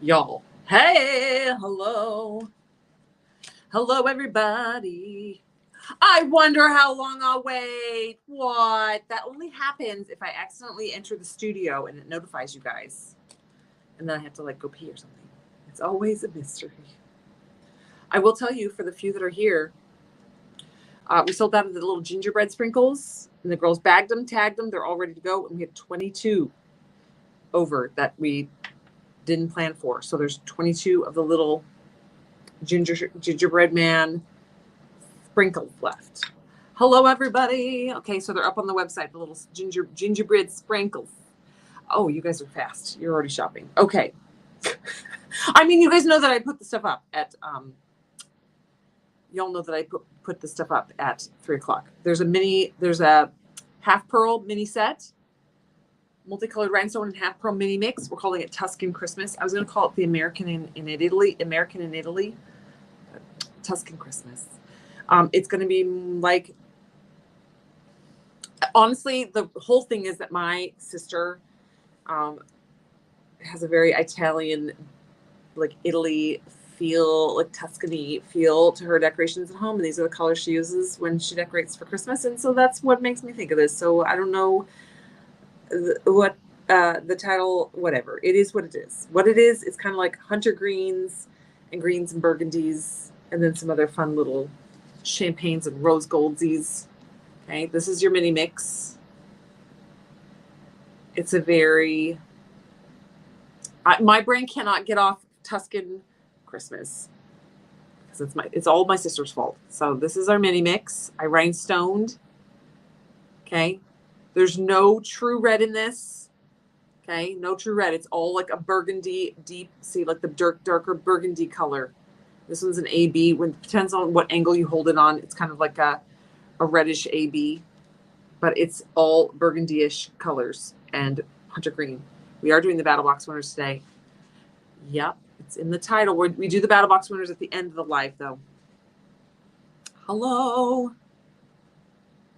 Y'all. Hey, hello. Hello, everybody. I wonder how long I'll wait. What? That only happens if I accidentally enter the studio and it notifies you guys. And then I have to like go pee or something. It's always a mystery. I will tell you, for the few that are here, we sold out of the little gingerbread sprinkles, and the girls bagged them, tagged them. They're all ready to go. And we had 22 over that we didn't plan for. So there's 22 of the little gingerbread man sprinkles left. Hello, everybody. Okay, so they're up on the website, the little gingerbread sprinkles. Oh, you guys are fast. You're already shopping. Okay. I mean, you guys know that I put the stuff up at y'all know that I put the stuff up at 3:00. There's a half pearl mini set, multicolored rhinestone and half pearl mini mix. We're calling it Tuscan Christmas. I was going to call it the American in Italy, Tuscan Christmas. It's going to be like, honestly, the whole thing is that my sister has a very Italian, like Italy feel, like Tuscany feel to her decorations at home. And these are the colors she uses when she decorates for Christmas. And so that's what makes me think of this. So I don't know what the title, whatever. It is what it is. What it is, it's kind of like hunter greens and burgundies, and then some other fun little champagnes and rose goldsies. Okay, this is your mini mix. It's a very, my brain cannot get off Tuscan Christmas because it's all my sister's fault. So this is our mini mix. I rhinestoned. Okay, there's no true red in this. Okay, no true red. It's all like a burgundy deep, see, like the darker burgundy color. This one's an AB. When depends on what angle you hold it on. It's kind of like a reddish AB, but it's all burgundy-ish colors and hunter green. We are doing the battle box winners today. Yep, it's in the title. We do the battle box winners at the end of the live, though. Hello.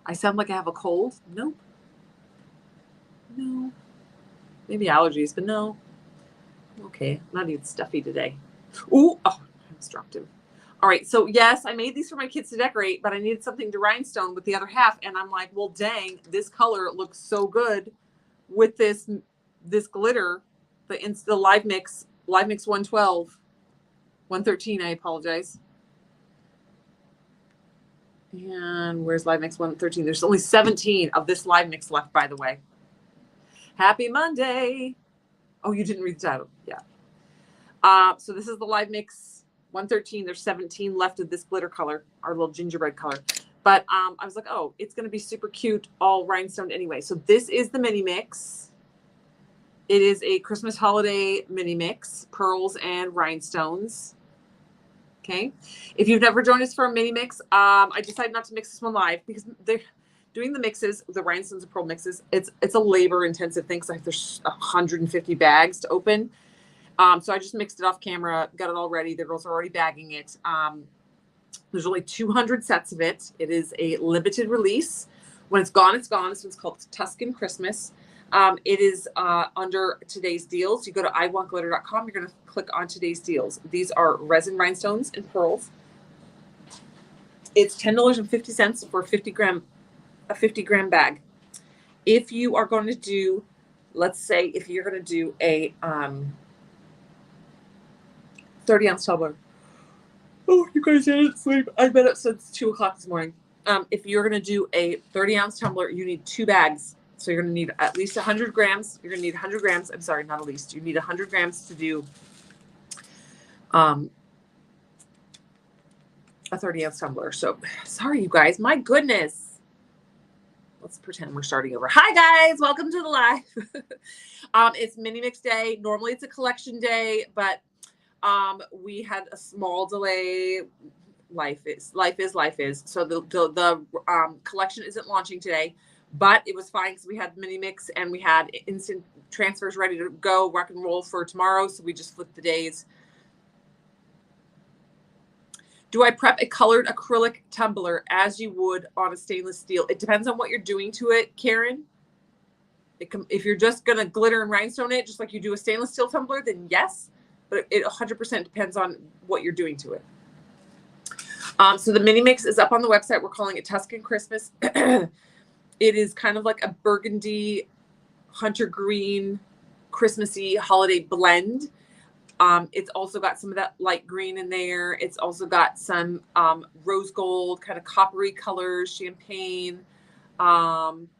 I sound like I have a cold. Nope. No. Maybe allergies, but no. Okay, I'm not even stuffy today. Ooh, oh, I almost dropped him. All right, so yes, I made these for my kids to decorate, but I needed something to rhinestone with the other half, and I'm like, well, dang, this color looks so good with this glitter, the Live Mix 112, 113. I apologize. And where's Live Mix 113? There's only 17 of this Live Mix left, by the way. Happy Monday. Oh, you didn't read the title. Yeah. So this is the Live Mix 113. There's 17 left of this glitter color, our little gingerbread color. But I was like, oh, it's going to be super cute, all rhinestoned anyway. So this is the mini mix. It is a Christmas holiday mini mix, pearls and rhinestones. Okay. If you've never joined us for a mini mix, I decided not to mix this one live because they're doing the mixes, the rhinestones and pearl mixes. It's a labor intensive thing. So there's 150 bags to open. So I just mixed it off camera, got it all ready. The girls are already bagging it. There's only 200 sets of it. It is a limited release. When it's gone, it's gone. This one's called Tuscan Christmas. It is under today's deals. You go to iwantglitter.com. You're going to click on today's deals. These are resin rhinestones and pearls. It's $10.50 for a 50 gram bag. If you are going to do, let's say, if you're going to do a 30-ounce tumbler. Oh, you guys didn't sleep. I've been up since 2:00 this morning. If you're going to do a 30-ounce tumbler, you need 2 bags. So you're going to need at least 100 grams. You're going to need 100 grams. I'm sorry, not at least. You need 100 grams to do a 30-ounce tumbler. So sorry, you guys. My goodness. Let's pretend we're starting over. Hi, guys. Welcome to the live. It's mini mix day. Normally it's a collection day, but we had a small delay. Life is. So the collection isn't launching today. But it was fine because we had mini mix and we had instant transfers ready to go, rock and roll for tomorrow. So we just flipped the days. Do I prep a colored acrylic tumbler as you would on a stainless steel? It depends on what you're doing to it, Karen. If you're just going to glitter and rhinestone it, just like you do a stainless steel tumbler, then yes. but it 100% depends on what you're doing to it. So the mini mix is up on the website. We're calling it Tuscan Christmas. It is kind of like a burgundy, hunter green, Christmassy holiday blend. It's also got some of that light green in there. It's also got some rose gold, kind of coppery colors, champagne,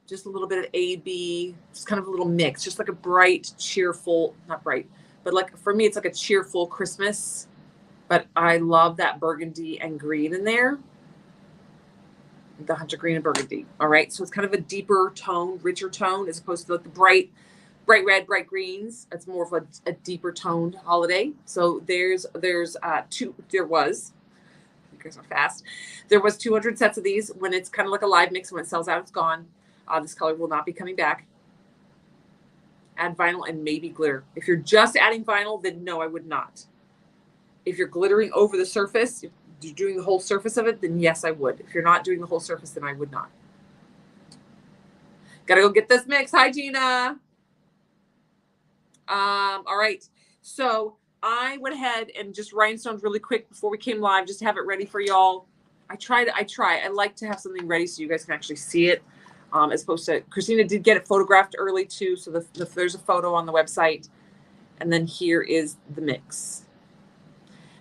just a little bit of AB, just kind of a little mix, just like a bright, cheerful, not bright, but like for me, it's like a cheerful Christmas. But I love that burgundy and green in there. The hunter green and burgundy. All right. So it's kind of a deeper tone, richer tone, as opposed to like the bright red, bright greens. It's more of a deeper toned holiday. So there's two, there was, you guys are fast. There was 200 sets of these. When it's kind of like a live mix, when it sells out, it's gone. This color will not be coming back. Add vinyl and maybe glitter. If you're just adding vinyl, then no, I would not. If you're glittering over the surface, if you're doing the whole surface of it, then yes, I would. If you're not doing the whole surface, then I would not. Gotta go get this mix. Hi, Gina. All right. So I went ahead and just rhinestoned really quick before we came live, just to have it ready for y'all. I like to have something ready so you guys can actually see it. As opposed to, Christina did get it photographed early too. So there's a photo on the website. And then here is the mix.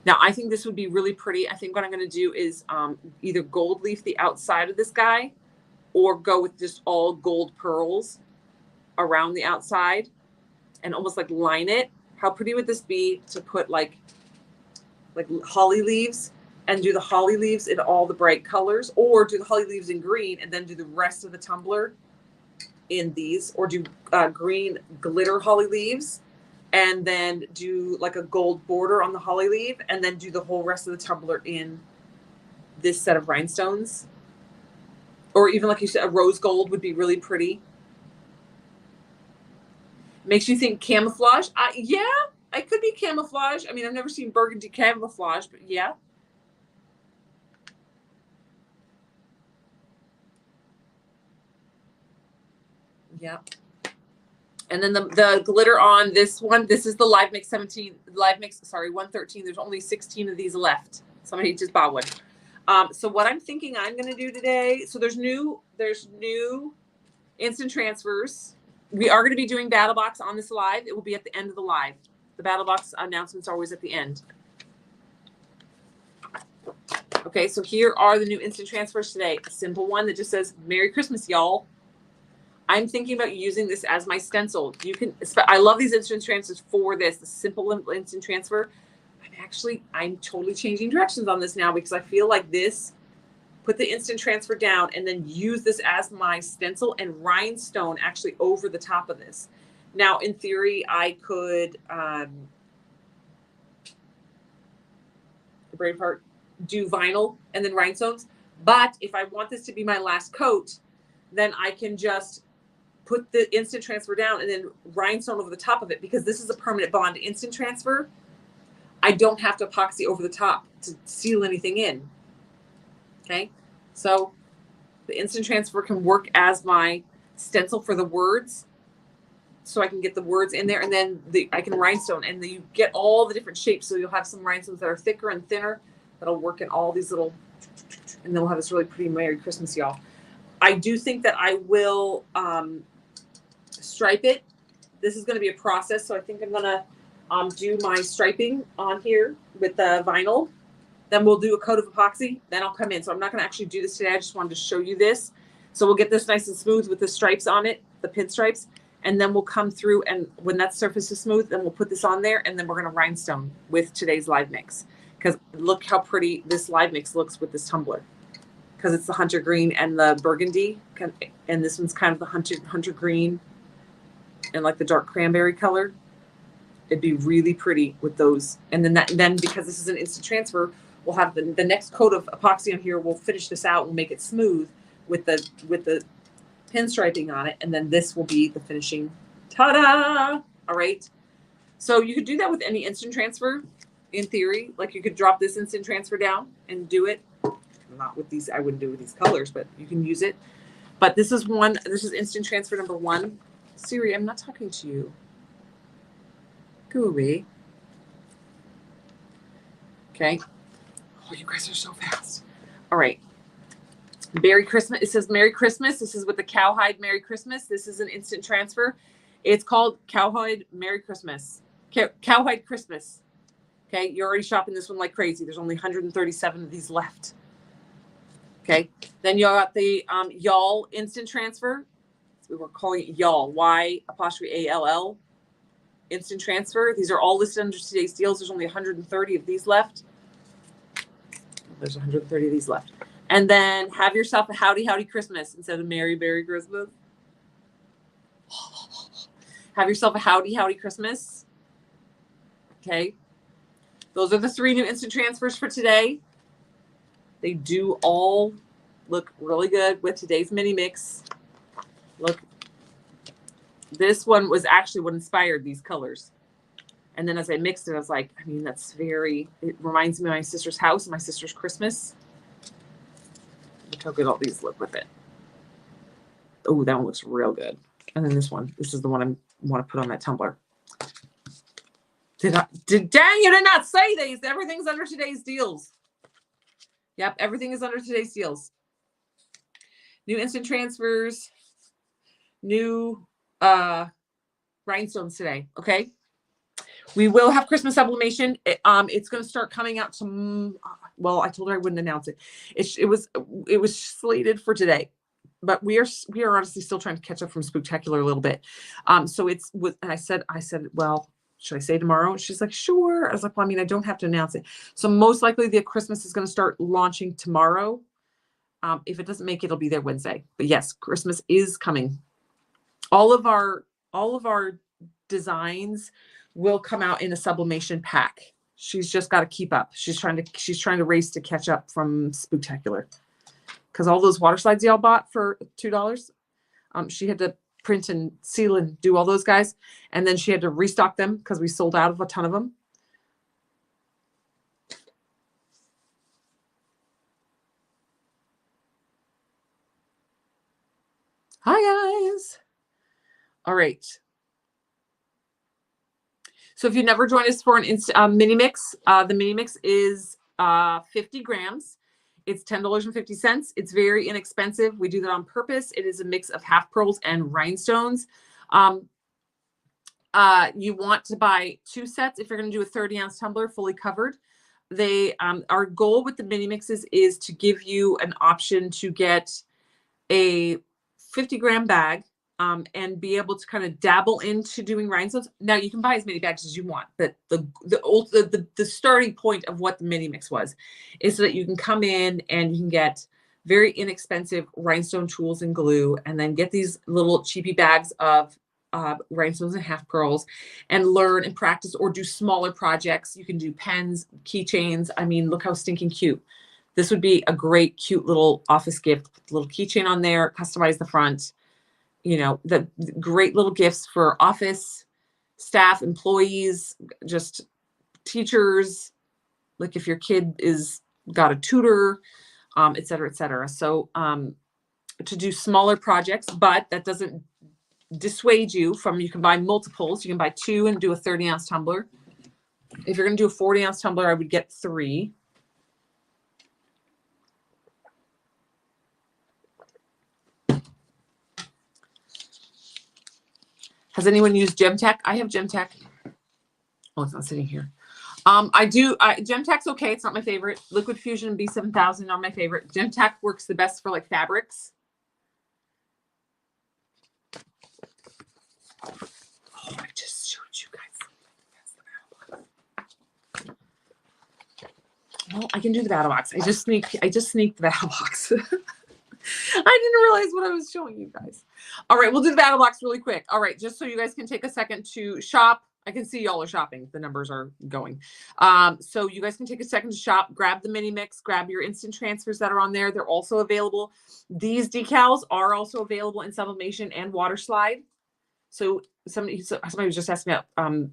Now, I think this would be really pretty. I think what I'm going to do is either gold leaf the outside of this guy or go with just all gold pearls around the outside and almost like line it. How pretty would this be to put like holly leaves and do the holly leaves in all the bright colors, or do the holly leaves in green and then do the rest of the tumbler in these, or do green glitter holly leaves and then do like a gold border on the holly leaf, and then do the whole rest of the tumbler in this set of rhinestones. Or even like you said, a rose gold would be really pretty. Makes you think camouflage. Yeah, it could be camouflage. I mean, I've never seen burgundy camouflage, but yeah. Yeah. And then the glitter on this one, this is the Live Mix 113. There's only 16 of these left. Somebody just bought one. So what I'm thinking I'm going to do today, so there's new instant transfers. We are going to be doing Battle Box on this live. It will be at the end of the live. The Battle Box announcements are always at the end. Okay, so here are the new instant transfers today. A simple one that just says, Merry Christmas, y'all. I'm thinking about using this as my stencil. You can, I love these instant transfers for this, the simple instant transfer. I'm totally changing directions on this now because I feel like this, put the instant transfer down and then use this as my stencil and rhinestone actually over the top of this. Now, in theory, I could, the brave part, do vinyl and then rhinestones. But if I want this to be my last coat, then I can just put the instant transfer down and then rhinestone over the top of it, because this is a permanent bond instant transfer. I don't have to epoxy over the top to seal anything in. Okay. So the instant transfer can work as my stencil for the words. So I can get the words in there, and then I can rhinestone, and then you get all the different shapes. So you'll have some rhinestones that are thicker and thinner that'll work in all these little, and then we'll have this really pretty Merry Christmas, y'all. I do think that I will stripe it. This is going to be a process, so I think I'm going to do my striping on here with the vinyl. Then we'll do a coat of epoxy. Then I'll come in. So I'm not going to actually do this today. I just wanted to show you this. So we'll get this nice and smooth with the stripes on it, the pinstripes, and then we'll come through, and when that surface is smooth, then we'll put this on there, and then we're going to rhinestone with today's live mix. Because look how pretty this live mix looks with this tumbler. Because it's the hunter green and the burgundy, and this one's kind of the hunter green and like the dark cranberry color. It'd be really pretty with those. And then because this is an instant transfer, we'll have the next coat of epoxy on here. We'll finish this out. We'll make it smooth with the pinstriping on it, and then this will be the finishing. Ta-da! All right. So you could do that with any instant transfer, in theory. Like you could drop this instant transfer down and do it. Not with these, I wouldn't do it with these colors, but you can use it. But this is instant transfer number 1. Siri, I'm not talking to you. Go away. Okay. Oh, you guys are so fast. All right. Merry Christmas. It says Merry Christmas. This is with the cowhide Merry Christmas. This is an instant transfer. It's called Cowhide Merry Christmas. Cowhide Christmas. Okay. You're already shopping this one like crazy. There's only 137 of these left. Okay. Then you got the Y'all instant transfer. We were calling it Y'all. Y''ALL. Instant transfer. These are all listed under today's deals. There's only 130 of these left. There's 130 of these left. And then have yourself a howdy Christmas instead of Merry Christmas. Have yourself a howdy Christmas. Okay. Those are the 3 new instant transfers for today. They do all look really good with today's mini mix. Look, this one was actually what inspired these colors. And then as I mixed it, I was like, I mean, it reminds me of my sister's house and my sister's Christmas. Look how good all these look with it. Oh, that one looks real good. And then this is the one I want to put on that tumbler. Dang, you did not say these. Everything's under today's deals. Yep, everything is under today's deals. New instant transfers, new rhinestones today, okay? We will have Christmas sublimation. It's going to start coming out to. Well, I told her I wouldn't announce it. It was slated for today, but we are honestly still trying to catch up from Spooktacular a little bit. So it's with. And I said, well, should I say tomorrow? She's like, sure. I was like, well, I mean, I don't have to announce it. So most likely the Christmas is going to start launching tomorrow. If it doesn't make it, it'll be there Wednesday. But yes, Christmas is coming. All of our designs will come out in a sublimation pack. She's just got to keep up. She's trying to race to catch up from Spooktacular, because all those water slides y'all bought for $2, she had to print and seal and do all those guys, and then she had to restock them because we sold out of a ton of them. Hi guys. All right. So if you never joined us for an mini mix, the mini mix is 50 grams. It's $10.50. It's very inexpensive. We do that on purpose. It is a mix of half pearls and rhinestones. You want to buy 2 sets if you're going to do a 30-ounce tumbler fully covered. Our goal with the mini mixes is to give you an option to get a 50-gram bag. And be able to kind of dabble into doing rhinestones. Now you can buy as many bags as you want, but the starting point of what the mini mix was is so that you can come in and you can get very inexpensive rhinestone tools and glue, and then get these little cheapy bags of rhinestones and half pearls, and learn and practice or do smaller projects. You can do pens, keychains. I mean, look how stinking cute. This would be a great, cute little office gift. Put the little keychain on there, customize the front. You know, the great little gifts for office staff, employees, just teachers, like if your kid got a tutor, et cetera, et cetera. So to do smaller projects, but that doesn't dissuade you from, you can buy multiples. You can buy 2 and do a 30-ounce tumbler. If you're going to do a 40-ounce tumbler, I would get 3. Has anyone used Gemtech? I have Gemtech. Oh, it's not sitting here. Gemtech's okay. It's not my favorite. Liquid Fusion and B7000 are my favorite. Gemtech works the best for like fabrics. Oh, I just showed you guys. That's the battle box. Well, I can do the battle box. I just sneaked the battle box. I didn't realize what I was showing you guys. All right, we'll do the battle box really quick. All right, just so you guys can take a second to shop. I can see y'all are shopping. The numbers are going. So you guys can take a second to shop, grab the mini mix, grab your instant transfers that are on there. They're also available. These decals are also available in sublimation and water slide. So somebody was just asking about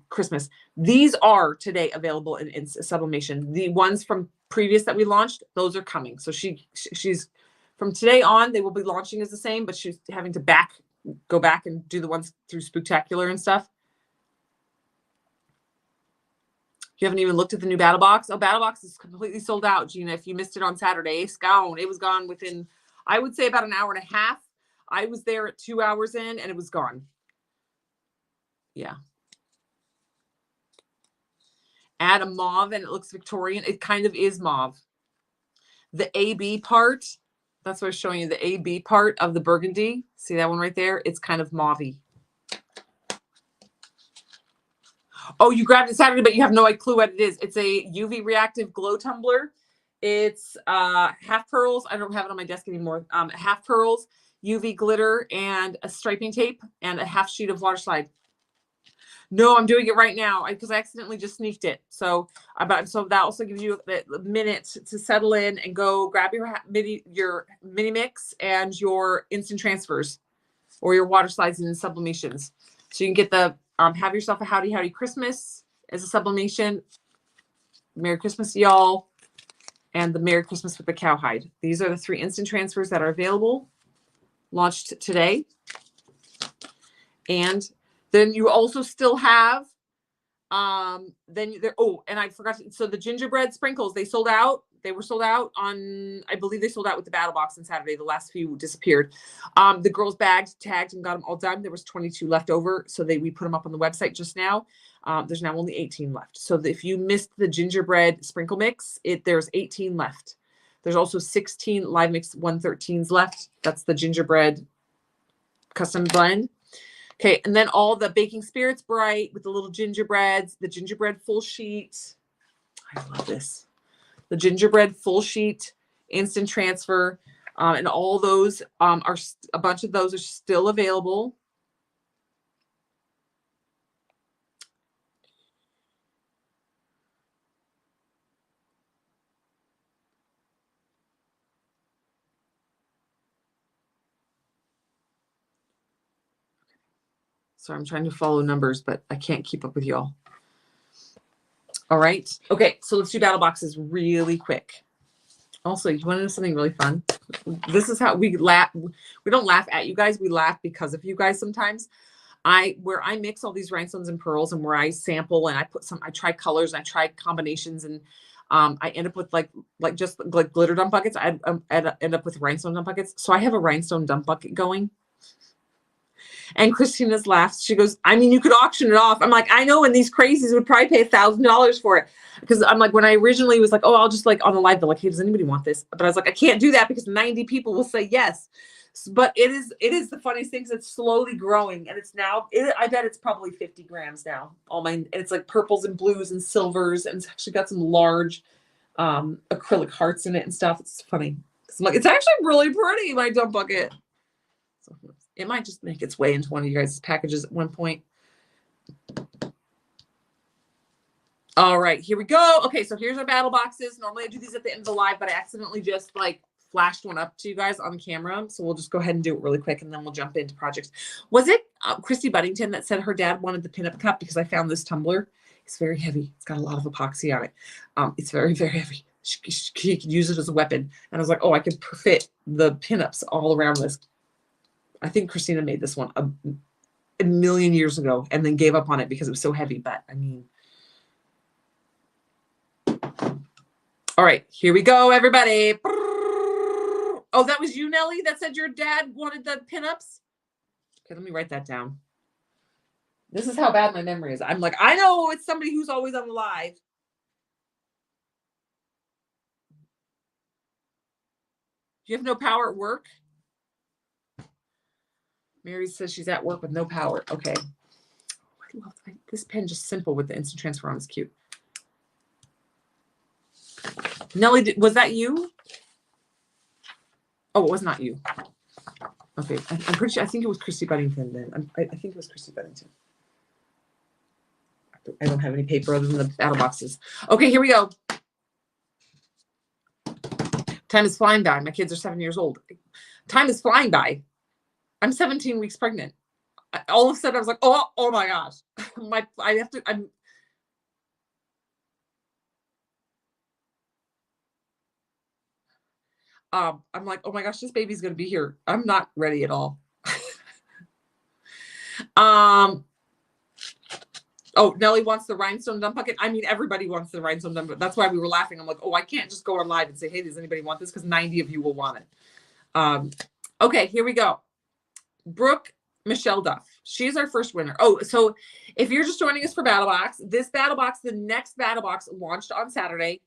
Christmas. These are today available in sublimation. The ones from previous that we launched, those are coming. So she's from today on, they will be launching as the same, but she's having to go back and do the ones through Spooktacular and stuff. You haven't even looked at the new Battle Box? Oh, Battle Box is completely sold out, Gina. If you missed it on Saturday, it's gone. It was gone within, I would say, about an hour and a half. I was there at 2 hours in, and it was gone. Yeah. Add a mauve, and it looks Victorian. It kind of is mauve. The AB part, that's what I was showing you, the AB part of the burgundy. See that one right there? It's kind of mauve-y. Oh, you grabbed it Saturday, but you have no clue what it is. It's a UV reactive glow tumbler. It's half pearls. I don't have it on my desk anymore. Half pearls, UV glitter, and a striping tape, and a half sheet of water slide. No, I'm doing it right now because I accidentally just sneaked it. So that also gives you a minute to settle in and go grab your mini mix and your instant transfers or your water slides and sublimations. So you can get the have yourself a howdy Christmas as a sublimation. Merry Christmas, y'all. And the Merry Christmas with the cowhide. These are the 3 instant transfers that are available, launched today. And then you also still have, and I forgot, so the gingerbread sprinkles, they sold out. They were sold out on, I believe they sold out with the Battle Box on Saturday. The last few disappeared. The girls bagged, tagged, and got them all done. There was 22 left over, so we put them up on the website just now. There's now only 18 left. So if you missed the gingerbread sprinkle mix, there's 18 left. There's also 16 Live Mix 113s left. That's the gingerbread custom blend. Okay, and then all the Baking Spirits Bright with the little gingerbreads, the gingerbread full sheet. I love this. The gingerbread full sheet instant transfer, and all those are a bunch of those are still available. So I'm trying to follow numbers, but I can't keep up with y'all. All right. Okay, so let's do battle boxes really quick. Also, you want to know something really fun? This is how we laugh. We don't laugh at you guys. We laugh because of you guys sometimes. Where I mix all these rhinestones and pearls, and where I sample and I try colors and I try combinations, and I end up with like glitter dump buckets. I end up with rhinestone dump buckets. So I have a rhinestone dump bucket going. And Christina's laughs. She goes, I mean, you could auction it off. I'm like, I know, and these crazies would probably pay $1,000 for it. Because I'm like, when I originally was like, oh, I'll just like on the live, they're like, hey, does anybody want this? But I was like, I can't do that because 90 people will say yes. But it is the funniest thing. It's slowly growing, and it's now, I bet it's probably 50 grams now. And it's like purples and blues and silvers, and it's actually got some large acrylic hearts in it and stuff. It's funny. I'm like, it's actually really pretty, my dump bucket. So it might just make its way into one of you guys' packages at one point. All right, here we go. Okay, so here's our battle boxes. Normally I do these at the end of the live, but I accidentally just like flashed one up to you guys on camera. So we'll just go ahead and do it really quick, and then we'll jump into projects. Was it Christy Buddington that said her dad wanted the pinup cup because I found this tumbler? It's very heavy. It's got a lot of epoxy on it. It's very, very heavy. She could use it as a weapon. And I was like, oh, I could fit the pinups all around this. I think Christina made this one a million years ago and then gave up on it because it was so heavy. But I mean, all right, here we go, everybody. Oh, that was you, Nellie, that said your dad wanted the pinups? Okay, let me write that down. This is how bad my memory is. I'm like, I know it's somebody who's always on the live. Do you have no power at work? Mary says she's at work with no power. Okay. I love this pen, just simple with the instant transfer on. Is cute. Nellie, was that you? Oh, it was not you. Okay, I'm pretty sure. I think it was Christy Buddington then. I think it was Christy Buddington. I don't have any paper other than the battle boxes. Okay, here we go. Time is flying by. My kids are 7 years old. Time is flying by. I'm 17 weeks pregnant. All of a sudden, I was like, oh my gosh. I'm like, oh my gosh, this baby's going to be here. I'm not ready at all. Oh, Nellie wants the rhinestone dump bucket. I mean, everybody wants the rhinestone dump bucket. That's why we were laughing. I'm like, oh, I can't just go on live and say, hey, does anybody want this? Because 90 of you will want it. Okay, here we go. Brooke Michelle Duff. She's our first winner. Oh, so if you're just joining us for Battle Box, this Battle Box, the next Battle Box launched on Saturday.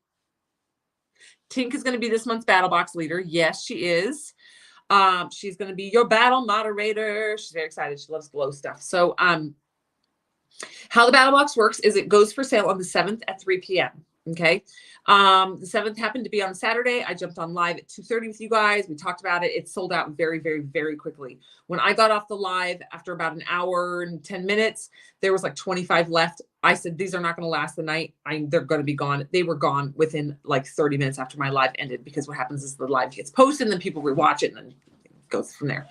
Tink is going to be this month's Battle Box leader. Yes, she is. She's going to be your battle moderator. She's very excited. She loves glow stuff. So, how the Battle Box works is it goes for sale on the 7th at 3 p.m. Okay. The 7th happened to be on Saturday. I jumped on live at 2:30 with you guys. We talked about it. It sold out very, very, very quickly. When I got off the live after about an hour and 10 minutes, there was like 25 left. I said, these are not going to last the night. They're going to be gone. They were gone within like 30 minutes after my live ended, because what happens is the live gets posted and then people rewatch it and then it goes from there.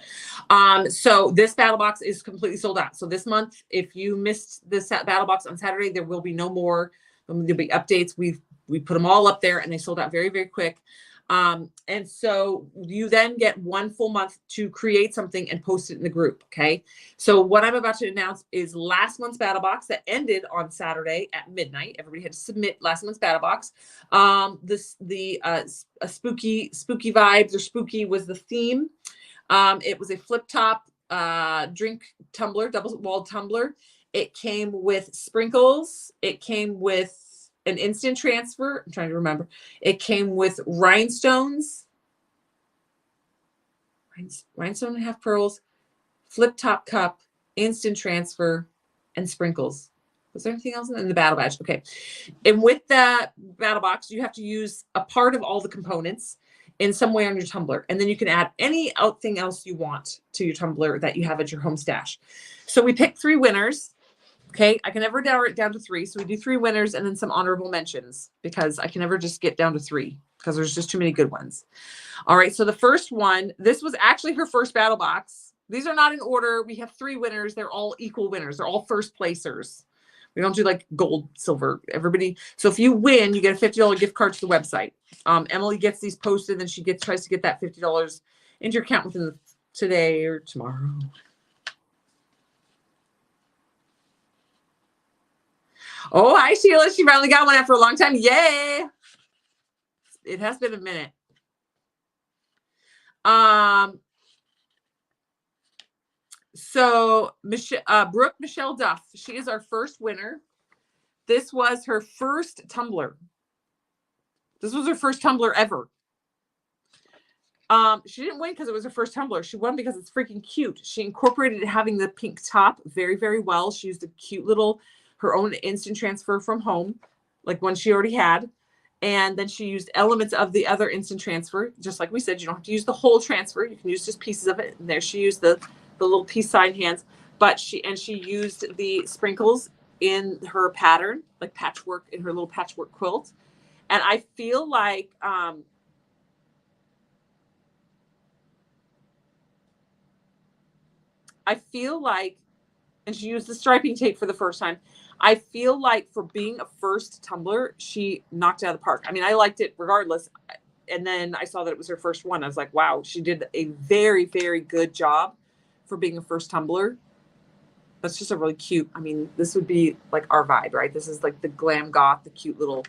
So this Battle Box is completely sold out. So this month, if you missed this Battle Box on Saturday, there will be no more. There'll be updates. We put them all up there and they sold out very, very quick. And so you then get one full month to create something and post it in the group. Okay. So what I'm about to announce is last month's Battle Box that ended on Saturday at midnight. Everybody had to submit last month's Battle Box. Spooky vibes, or spooky was the theme. It was a flip top, drink tumbler, double walled tumbler. It came with sprinkles. It came with an instant transfer. I'm trying to remember. It came with rhinestones, rhinestone and half pearls, flip top cup, instant transfer, and sprinkles. Was there anything else in the Battle Badge? Okay. And with that Battle Box, you have to use a part of all the components in some way on your tumbler. And then you can add anything else you want to your tumbler that you have at your home stash. So we picked 3 winners. Okay, I can never narrow it down to 3. So we do 3 winners and then some honorable mentions, because I can never just get down to 3 because there's just too many good ones. All right, so the first one, this was actually her first Battle Box. These are not in order. We have 3 winners. They're all equal winners. They're all first placers. We don't do like gold, silver, everybody. So if you win, you get a $50 gift card to the website. Emily gets these posted, and she tries to get that $50 into your account within today or tomorrow. Oh, hi, Sheila. She finally got one after a long time. Yay. It has been a minute. So Brooke Michelle Duff, she is our first winner. This was her first tumbler. This was her first tumbler ever. She didn't win because it was her first tumbler. She won because it's freaking cute. She incorporated having the pink top very, very well. She used a cute little, her own instant transfer from home, like one she already had. And then she used elements of the other instant transfer. Just like we said, you don't have to use the whole transfer. You can use just pieces of it. And there she used the little peace sign hands. But she used the sprinkles in her pattern, like patchwork, in her little patchwork quilt. And I feel like and she used the striping tape for the first time. I feel like for being a first tumbler, she knocked it out of the park. I mean, I liked it regardless. And then I saw that it was her first one. I was like, wow, she did a very, very good job for being a first tumbler. That's just a really cute, I mean, this would be like our vibe, right? This is like the glam goth, the cute little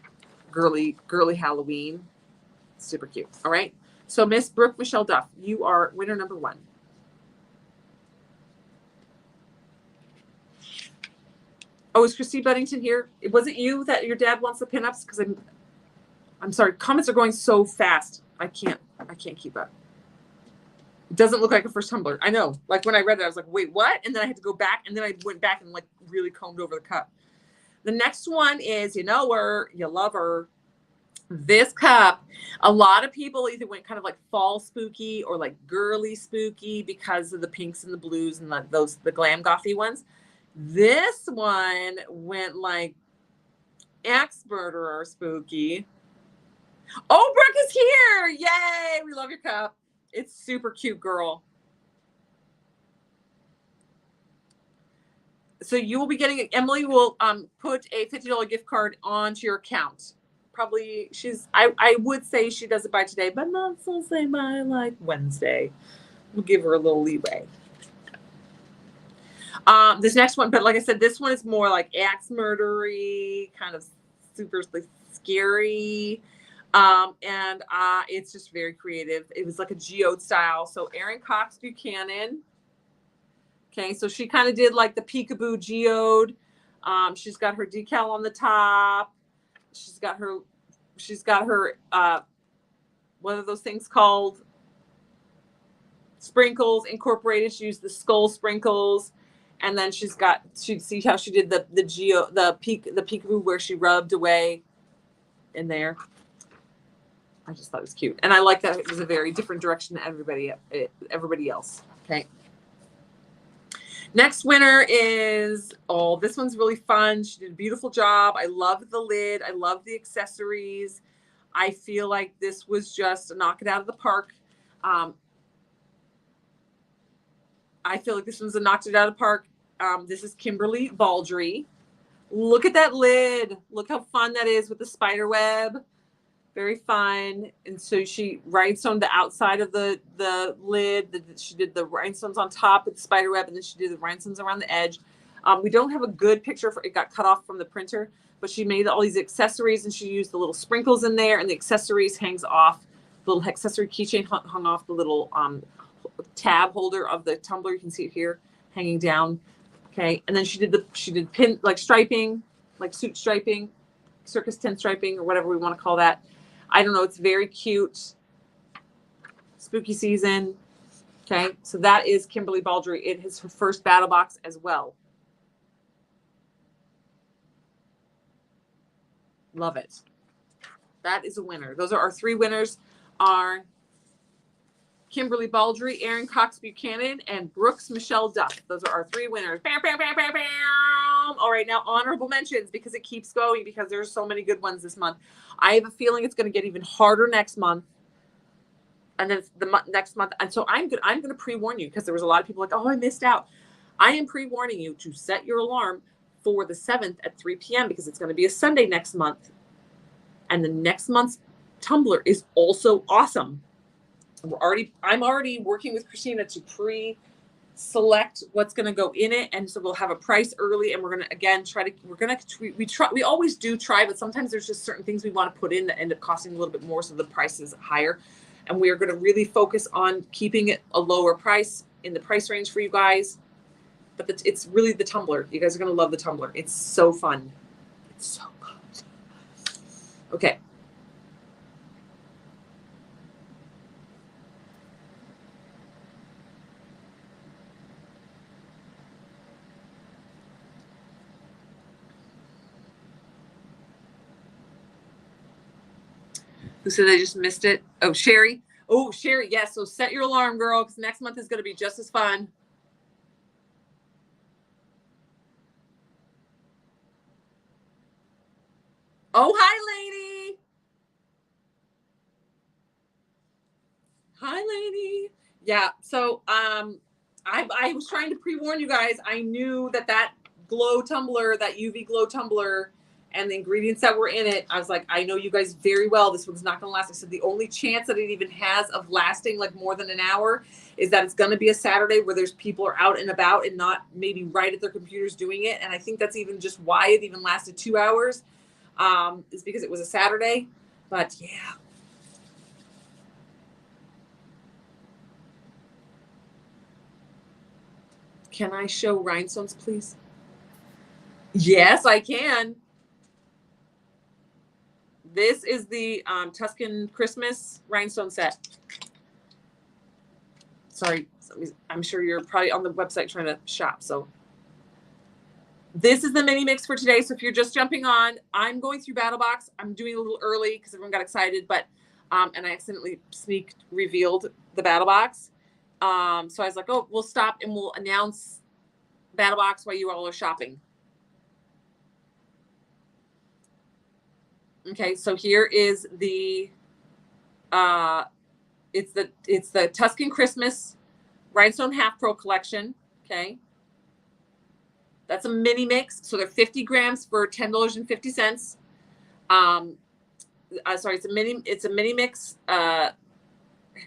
girly Halloween. Super cute. All right. So Miss Brooke Michelle Duff, you are winner number 1. Oh, is Christy Buddington here? Was it you that your dad wants the pinups? Because I'm sorry, comments are going so fast. I can't keep up. It doesn't look like a first tumbler. I know. Like when I read it, I was like, wait, what? And then I had to go back, and then I went back and like really combed over the cup. The next one is, you know her, you love her. This cup, a lot of people either went kind of like fall spooky or like girly spooky because of the pinks and the blues and the glam gothy ones. This one went like axe murderer spooky. Oh, Brooke is here. Yay. We love your cup. It's super cute, girl. So you will be getting, Emily will put a $50 gift card onto your account. Probably I would say she does it by today, but not so say by like Wednesday. We'll give her a little leeway. This next one, but like I said, this one is more like axe murdery, kind of super like, scary. And it's just very creative. It was like a geode style. So Erin Cox Buchanan. Okay, so she kind of did like the peekaboo geode. She's got her decal on the top. She's got her what are those things called? Sprinkles incorporated. She used the skull sprinkles. And then she'd see how she did the peekaboo where she rubbed away in there. I just thought it was cute. And I like that it was a very different direction to everybody else. Okay. Next winner is, this one's really fun. She did a beautiful job. I love the lid. I love the accessories. I feel like this was just a knock it out of the park. I feel like this one's a knocked it out of the park. This is Kimberly Baldry. Look at that lid. Look how fun that is with the spider web. Very fun. And so she rhinestoned the outside of the lid. She did the rhinestones on top with the spider web, and then she did the rhinestones around the edge. We don't have a good picture for it. Got cut off from the printer, but she made all these accessories, and she used the little sprinkles in there, and the accessories hangs off. The little accessory keychain hung off the little tab holder of the tumbler. You can see it here hanging down. Okay, and then she did pin like striping, like suit striping, circus tent striping, or whatever we want to call that. I don't know. It's very cute. Spooky season. Okay, so that is Kimberly Baldry. It is her first battle box as well. Love it. That is a winner. Those are our three winners. Are Kimberly Baldry, Erin Cox Buchanan, and Brooks Michelle Duff. Those are our three winners. Bam, bam, bam, bam, bam. All right, now honorable mentions, because it keeps going, because there's so many good ones this month. I have a feeling it's going to get even harder next month, and then next month. And so I'm going to pre-warn you, because there was a lot of people like, oh, I missed out. I am pre-warning you to set your alarm for the 7th at 3 p.m. because it's going to be a Sunday next month, and the next month's Tumbler is also awesome. I'm already working with Christina to pre-select what's going to go in it, and so we'll have a price early, and we're going to again we always do try, but sometimes there's just certain things we want to put in that end up costing a little bit more, so the price is higher, and we are going to really focus on keeping it a lower price in the price range for you guys. But it's really the Tumbler. You guys are going to love the Tumbler. It's so fun. It's so good. Okay. Who said they just missed it? Oh, Sherry. Oh, Sherry. Yes. So set your alarm, girl, because next month is going to be just as fun. Oh, hi, lady. Hi, lady. Yeah. So I was trying to pre-warn you guys. I knew that glow tumbler, that UV glow tumbler, and the ingredients that were in it, I was like, I know you guys very well. This one's not going to last. I said the only chance that it even has of lasting like more than an hour is that it's going to be a Saturday where there's people are out and about and not maybe right at their computers doing it. And I think that's even just why it even lasted 2 hours, is because it was a Saturday. But yeah. Can I show rhinestones, please? Yes, I can. This is the Tuscan Christmas rhinestone set. Sorry, I'm sure you're probably on the website trying to shop. So this is the mini mix for today. So if you're just jumping on, I'm going through BattleBox. I'm doing a little early because everyone got excited, but and I accidentally revealed the BattleBox. So I was like, oh, we'll stop and we'll announce BattleBox while you all are shopping. Okay, so here is the it's the Tuscan Christmas Rhinestone Half Pro collection. Okay, that's a mini mix, so they're 50 grams for $10.50. Sorry, it's a mini mix.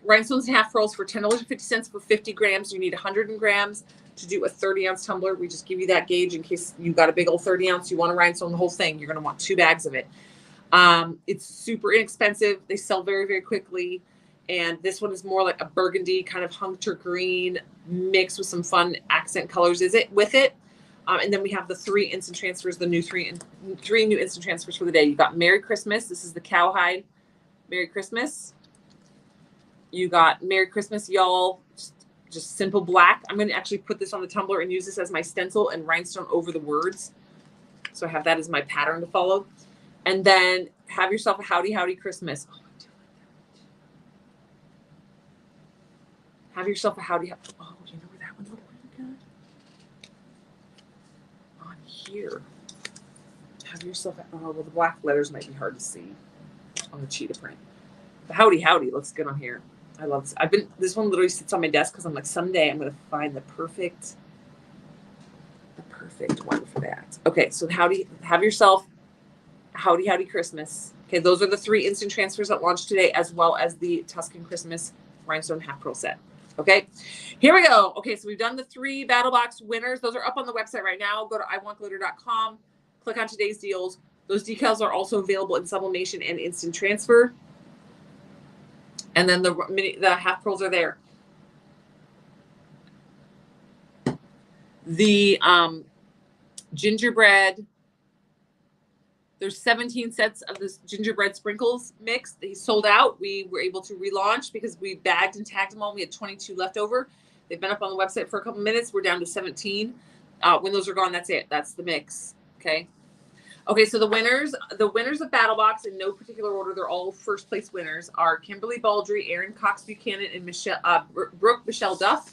Rhinestones and half pearls for $10.50 for 50 grams. You need 100 grams. to do a 30-ounce tumbler. We just give you that gauge in case you got a big old 30-ounce. You want to rhinestone the whole thing. You're going to want 2 bags of it. It's super inexpensive. They sell very, very quickly. And this one is more like a burgundy kind of hunter green mixed with some fun accent colors. Is it with it? And then we have the 3 instant transfers, the new three new instant transfers for the day. You got Merry Christmas. This is the cowhide. Merry Christmas. You got Merry Christmas, y'all. Just simple black. I'm going to actually put this on the tumbler and use this as my stencil and rhinestone over the words. So I have that as my pattern to follow. And then have yourself a howdy, howdy Christmas. Oh, have yourself a howdy, howdy. Oh, you know where that one looked really good? On here. Have yourself a, oh, well, the black letters might be hard to see on the cheetah print. The howdy, howdy looks good on here. I love this. This one literally sits on my desk because I'm like, someday I'm going to find the perfect one for that. Okay, so have yourself a howdy, howdy Christmas. Okay, those are the 3 instant transfers that launched today, as well as the Tuscan Christmas Rhinestone half pearl set. Okay, here we go. Okay, so we've done the 3 battle box winners. Those are up on the website right now. Go to iwantglitter.com, click on today's deals. Those decals are also available in sublimation and instant transfer. And then the half pearls are there. The gingerbread, there's 17 sets of this gingerbread sprinkles mix. They sold out. We were able to relaunch because we bagged and tagged them all. We had 22 left over. They've been up on the website for a couple minutes. We're down to 17. When those are gone, that's it. That's the mix. Okay. Okay, so the winners of Battle Box in no particular order, they're all first place winners, are Kimberly Baldry, Erin Cox Buchanan, and Brooke Michelle Duff.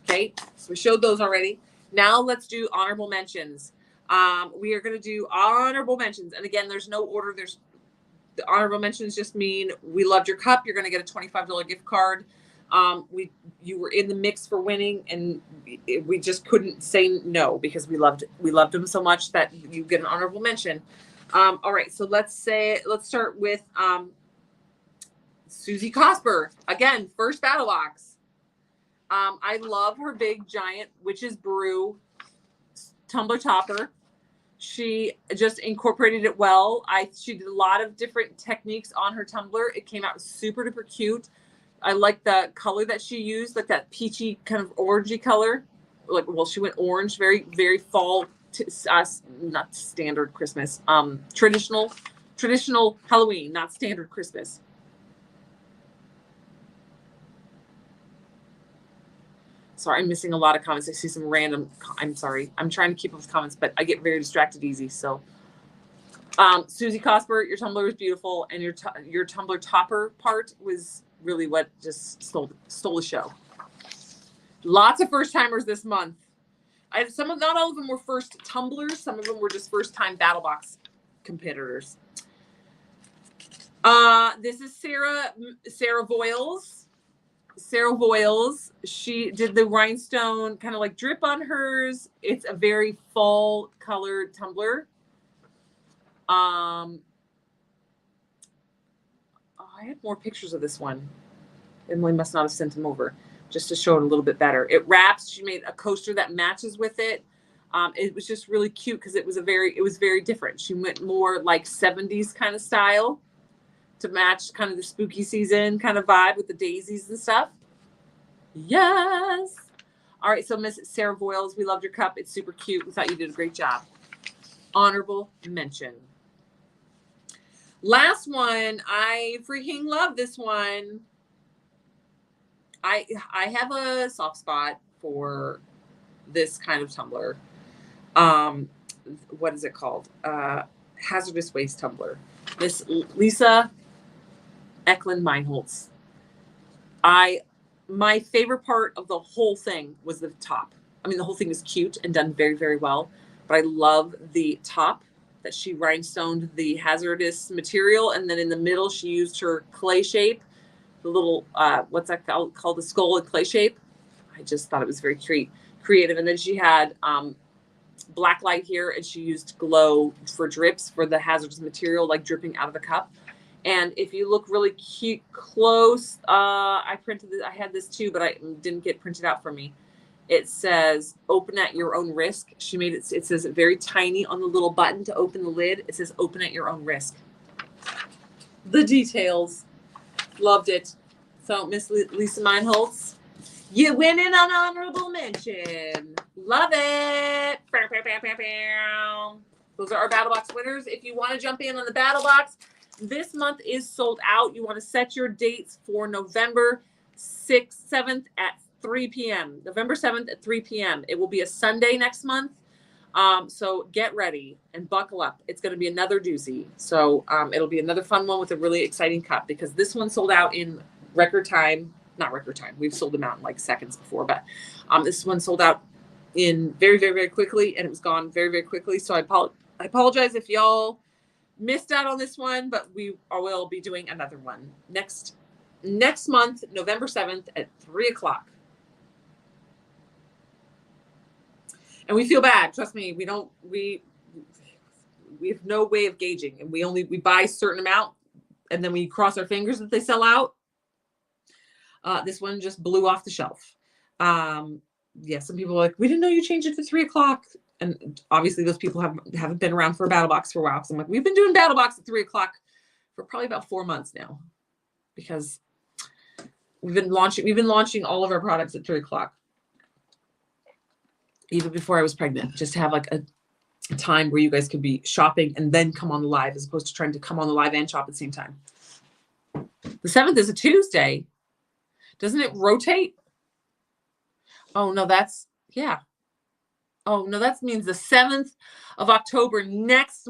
Okay, so we showed those already. Now let's do honorable mentions. We are going to do honorable mentions. And again, there's no order. The honorable mentions just mean we loved your cup. You're going to get a $25 gift card. You were in the mix for winning, and we just couldn't say no because we loved them so much that you get an honorable mention. All right, so let's start with Susie Cosper. Again, first battle box. I love her big giant Witch's Brew tumbler topper. She just incorporated it well. She did a lot of different techniques on her tumbler. It came out super duper cute. I like the color that she used, like that peachy kind of orangey color. She went orange, very, very fall, not standard Christmas, traditional Halloween, not standard Christmas. Sorry, I'm missing a lot of comments. I see some random, I'm sorry. I'm trying to keep up with comments, but I get very distracted easy. So Susie Cosper, your tumbler was beautiful. And your tumbler topper part was really what just stole the show. Lots of first timers this month. Not all of them were first tumblers. Some of them were just first time battle box competitors. This is Sarah Voiles. Sarah Voiles. She did the rhinestone kind of like drip on hers. It's a very fall colored tumbler. I had more pictures of this one. Emily must not have sent them over just to show it a little bit better. It wraps. She made a coaster that matches with it. It was just really cute because it was very different. She went more like 70s kind of style to match kind of the spooky season kind of vibe with the daisies and stuff. Yes. All right. So Miss Sarah Voiles, we loved your cup. It's super cute. We thought you did a great job. Honorable mention. Last one. I freaking love this one. I have a soft spot for this kind of tumbler. What is it called? Hazardous waste tumbler. Miss Lisa Eklund Meinholz. My favorite part of the whole thing was the top. I mean, the whole thing is cute and done very, very well, but I love the top that she rhinestoned the hazardous material. And then in the middle, she used her clay shape, the little, what's that called? The skull and clay shape. I just thought it was very creative. And then she had black light here, and she used glow for drips for the hazardous material, like dripping out of the cup. And if you look really cute close, I had this too, but I didn't get printed out for me. It says open at your own risk. She made it, it says it very tiny on the little button to open the lid. It says open at your own risk. The details. Loved it. So Miss Lisa Meinholz, you win an honorable mention. Love it. Those are our Battle Box winners. If you want to jump in on the Battle Box, this month is sold out. You want to set your dates for November 6th, 7th at 3 p.m. November 7th at 3 p.m. It will be a Sunday next month. So get ready and buckle up. It's going to be another doozy. So it'll be another fun one with a really exciting cup, because this one sold out in record time. Not record time. We've sold them out in like seconds before, but this one sold out in very, very, very quickly, and it was gone very, very quickly. So I apologize if y'all missed out on this one, but we will be doing another one next month, November 7th at 3 o'clock. And we feel bad. Trust me, we have no way of gauging, and we buy a certain amount, and then we cross our fingers that they sell out. This one just blew off the shelf. Yeah, some people are like, we didn't know you changed it to 3 o'clock. And obviously those people haven't been around for a Battle Box for a while. So I'm like, we've been doing Battle Box at 3 o'clock for probably about 4 months now, because we've been launching all of our products at 3 o'clock. Even before I was pregnant, just to have like a time where you guys could be shopping and then come on the live, as opposed to trying to come on the live and shop at the same time. The 7th is a Tuesday. Doesn't it rotate? Oh, no, yeah. Oh, no, that means the 7th of October next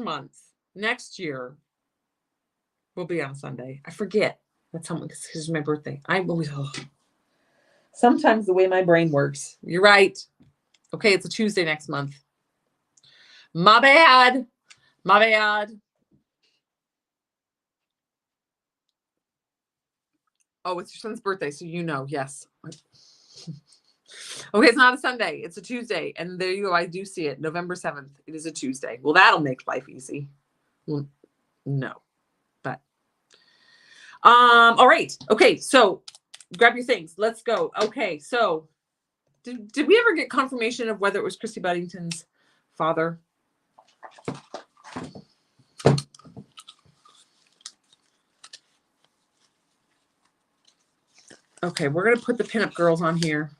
year will be on Sunday. I forget. That's how, because it's my birthday. Sometimes the way my brain works. You're right. Okay, it's a Tuesday next month. My bad. Oh, it's your son's birthday, so you know, yes. Okay, it's not a Sunday. It's a Tuesday. And there you go. I do see it. November 7th. It is a Tuesday. Well, that'll make life easy. Well, no. But all right. Okay, so grab your things. Let's go. Okay, so did we ever get confirmation of whether it was Christy Buddington's father? Okay, we're going to put the pinup girls on here.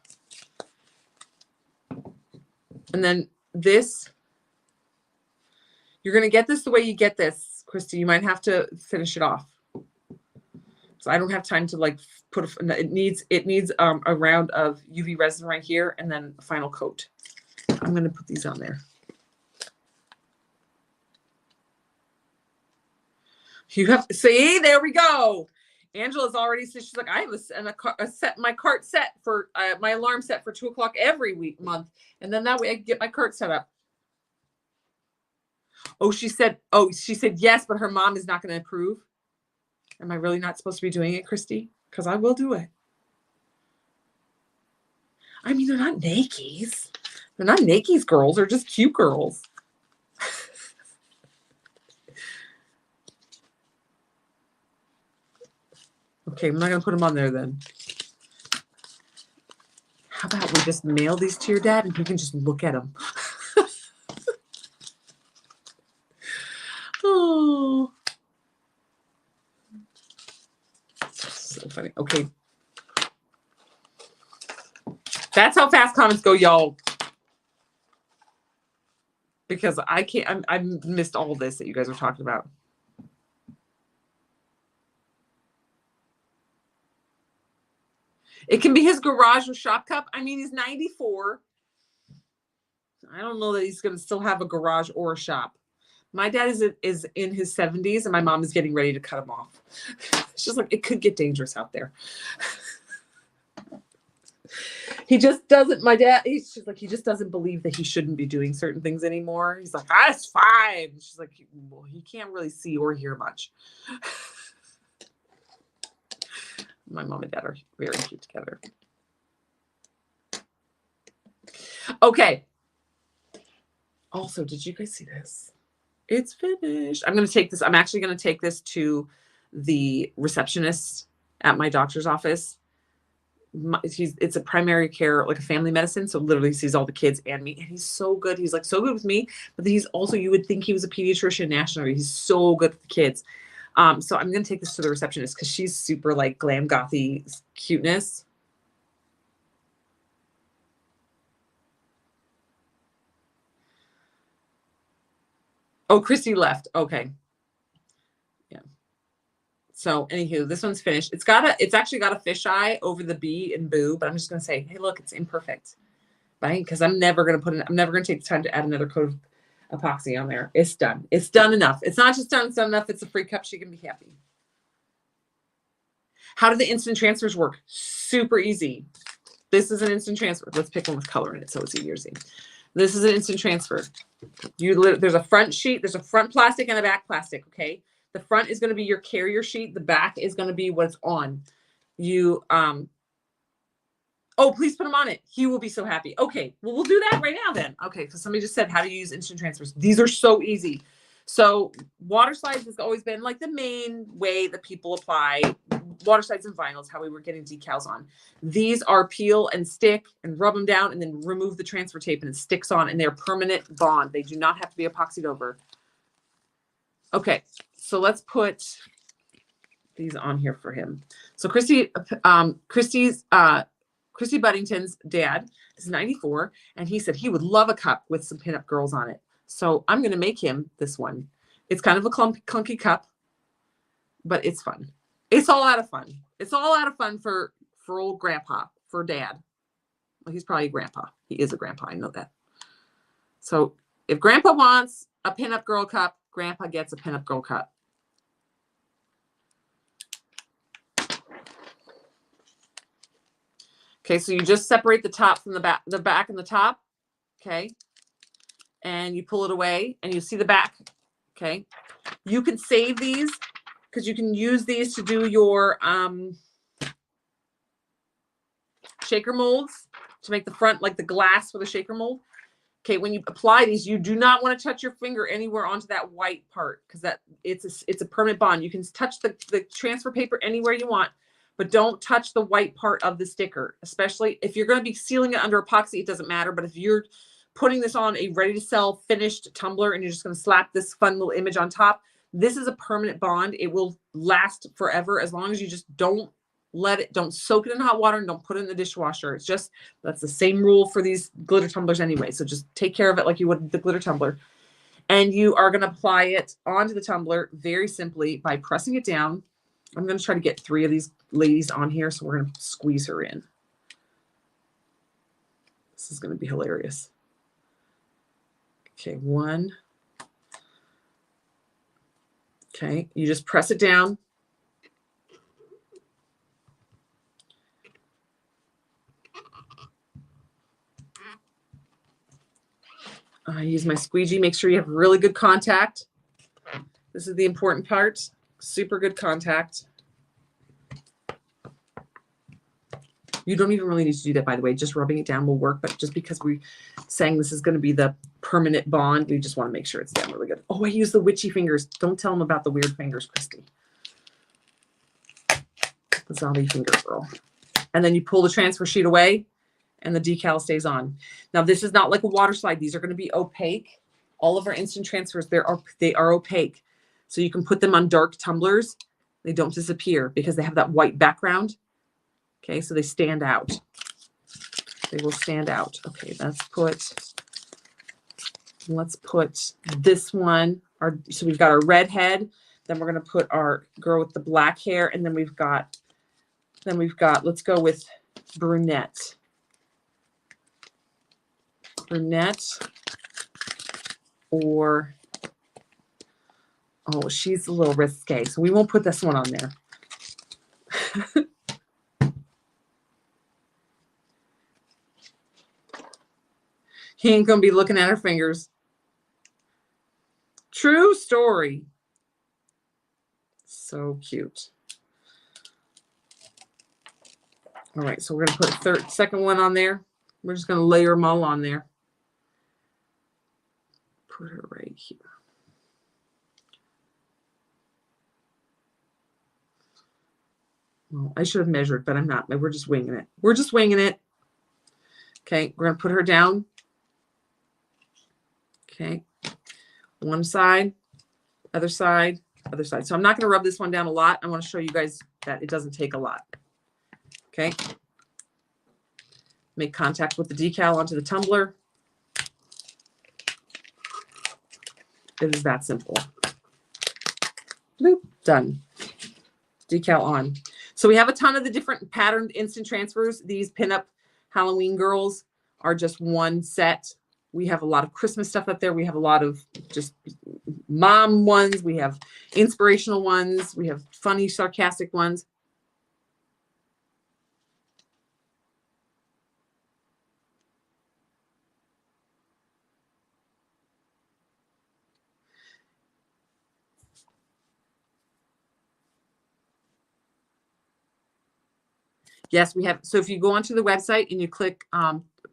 And then this, you're going to get this the way you get this, Christy. You might have to finish it off. So I don't have time to like put it needs a round of UV resin right here, and then a final coat. I'm going to put these on there. You have to see, there we go. Angela's already said, she's like, I have my cart set for my alarm set for 2 o'clock every month. And then that way I can get my cart set up. Oh, she said yes, but her mom is not going to approve. Am I really not supposed to be doing it, Christy? Because I will do it. I mean, they're not nakies. They're not nakies girls. They're just cute girls. Okay, I'm not going to put them on there then. How about we just mail these to your dad and he can just look at them? Oh. So funny. Okay. That's how fast comments go, y'all. Because I can't, I missed all this that you guys are talking about. It can be his garage or shop cup. I mean, he's 94. I don't know that he's going to still have a garage or a shop. My dad is in his 70s, and my mom is getting ready to cut him off. It's just like, it could get dangerous out there. He just doesn't, my dad, he's just like, he just doesn't believe that he shouldn't be doing certain things anymore. He's like, that's fine. She's like, well, he can't really see or hear much. My mom and dad are very cute together. Okay. Also, did you guys see this? It's finished. I'm going to take this. I'm actually going to take this to the receptionist at my doctor's office. it's a primary care, like a family medicine. So literally sees all the kids and me. And he's so good. He's like so good with me, but he's also, you would think he was a pediatrician nationally. He's so good with the kids. So I'm going to take this to the receptionist because she's super like glam gothy cuteness. Oh, Christy left. Okay. Yeah. So anywho, this one's finished. It's actually got a fisheye over the B and boo, but I'm just going to say, hey, look, it's imperfect. Right? Because I'm never going to take the time to add another coat of epoxy on there. It's done. It's done enough. It's not just done, it's done enough. It's a free cup. She can be happy. How do the instant transfers work? Super easy. This is an instant transfer. Let's pick one with color in it so it's easier to see. This is an instant transfer. There's a front sheet, there's a front plastic and a back plastic, okay? The front is going to be your carrier sheet. The back is going to be what's on. Oh, please put him on it. He will be so happy. Okay, well, we'll do that right now then. Okay, so somebody just said how to use instant transfers. These are so easy. So water slides has always been like the main way that people apply water slides and vinyls, how we were getting decals on. These are peel and stick and rub them down and then remove the transfer tape and it sticks on and they're permanent bond. They do not have to be epoxied over. Okay, so let's put these on here for him. So Christy Buddington's dad is 94, and he said he would love a cup with some pinup girls on it. So I'm going to make him this one. It's kind of a clunky cup, but it's fun. It's all out of fun. It's all out of fun for old grandpa, for dad. Well, he's probably a grandpa. He is a grandpa. I know that. So if grandpa wants a pinup girl cup, grandpa gets a pinup girl cup. Okay, so you just separate the top from the back and the top, okay? And you pull it away and you see the back, okay? You can save these because you can use these to do your shaker molds to make the front like the glass for the shaker mold. Okay, when you apply these, you do not want to touch your finger anywhere onto that white part because it's a permanent bond. You can touch the transfer paper anywhere you want, but don't touch the white part of the sticker, especially if you're going to be sealing it under epoxy, it doesn't matter. But if you're putting this on a ready to sell finished tumbler and you're just going to slap this fun little image on top, this is a permanent bond. It will last forever as long as you just don't soak it in hot water and don't put it in the dishwasher. It's just, that's the same rule for these glitter tumblers anyway. So just take care of it like you would the glitter tumbler. And you are going to apply it onto the tumbler very simply by pressing it down. I'm going to try to get 3 of these ladies on here. So we're going to squeeze her in. This is going to be hilarious. Okay, 1. Okay, you just press it down. I use my squeegee. Make sure you have really good contact. This is the important part. Super good contact. You don't even really need to do that, by the way. Just rubbing it down will work. But just because we're saying this is going to be the permanent bond, we just want to make sure it's down really good. Oh, I use the witchy fingers. Don't tell them about the weird fingers, Christy. The zombie finger girl. And then you pull the transfer sheet away and the decal stays on. Now, this is not like a water slide. These are going to be opaque. All of our instant transfers, they are opaque. So you can put them on dark tumblers. They don't disappear because they have that white background. Okay, so they stand out. They will stand out. Okay, let's put this one. So we've got our red head. Then we're going to put our girl with the black hair. And then we've got, let's go with brunette. Brunette or, oh, she's a little risque. So we won't put this one on there. He ain't going to be looking at her fingers. True story. So cute. All right, so we're going to put a second one on there. We're just going to layer them all on there. Put her right here. Well, I should have measured, but I'm not. We're just winging it. We're just winging it. Okay, we're going to put her down. Okay, one side, other side, other side. So I'm not going to rub this one down a lot. I want to show you guys that it doesn't take a lot. Okay. Make contact with the decal onto the tumbler. It is that simple. Bloop, done. Decal on. So we have a ton of the different patterned instant transfers. These pinup Halloween girls are just one set. We have a lot of Christmas stuff up there. We have a lot of just mom ones. We have inspirational ones. We have funny, sarcastic ones. Yes, we have. So if you go onto the website and you click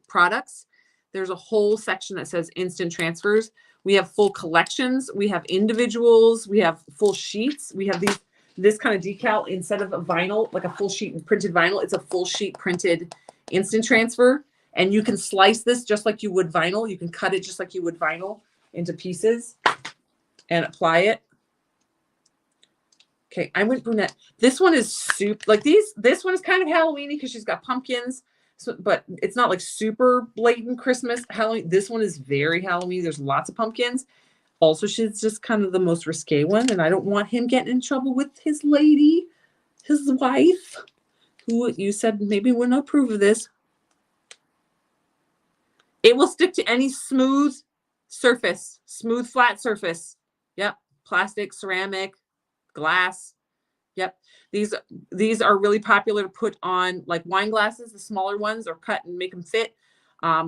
products, there's a whole section that says instant transfers. We have full collections. We have individuals. We have full sheets. We have this kind of decal instead of a vinyl, like a full sheet printed vinyl. It's a full sheet printed instant transfer. And you can slice this just like you would vinyl. You can cut it just like you would vinyl into pieces and apply it. Okay, I went brunette. This one is super, like this one is kind of Halloween-y because she's got pumpkins, so, but it's not like super blatant Christmas Halloween. This one is very Halloween. There's lots of pumpkins. Also, she's just kind of the most risque one, and I don't want him getting in trouble with his lady, his wife, who you said maybe wouldn't approve of this. It will stick to any smooth surface, smooth, flat surface. Yep, plastic, ceramic, glass. Yep. These are really popular to put on like wine glasses, the smaller ones, or cut and make them fit. I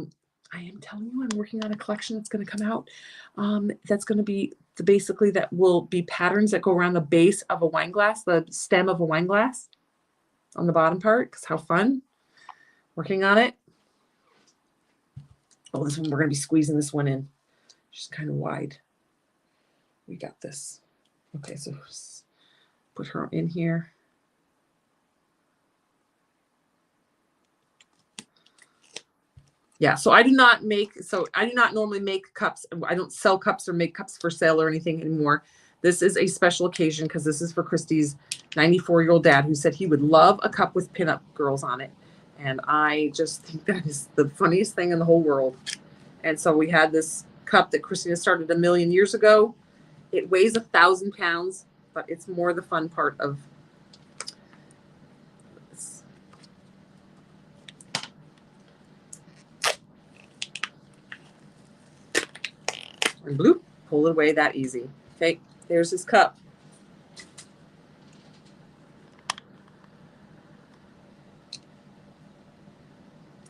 am telling you, I'm working on a collection that's going to come out. That's going to be basically that will be patterns that go around the base of a wine glass, the stem of a wine glass on the bottom part. Because how fun working on it. Oh, this one, we're going to be squeezing this one in. She's kind of wide. We got this. Okay, so put her in here. Yeah, so I do not normally make cups. I don't sell cups or make cups for sale or anything anymore. This is a special occasion because this is for Christy's 94-year-old dad who said he would love a cup with pinup girls on it. And I just think that is the funniest thing in the whole world. And so we had this cup that Christina started 1,000,000 years ago. It weighs 1,000 pounds, but it's more the fun part of this. And bloop, pull it away that easy. Okay, there's his cup.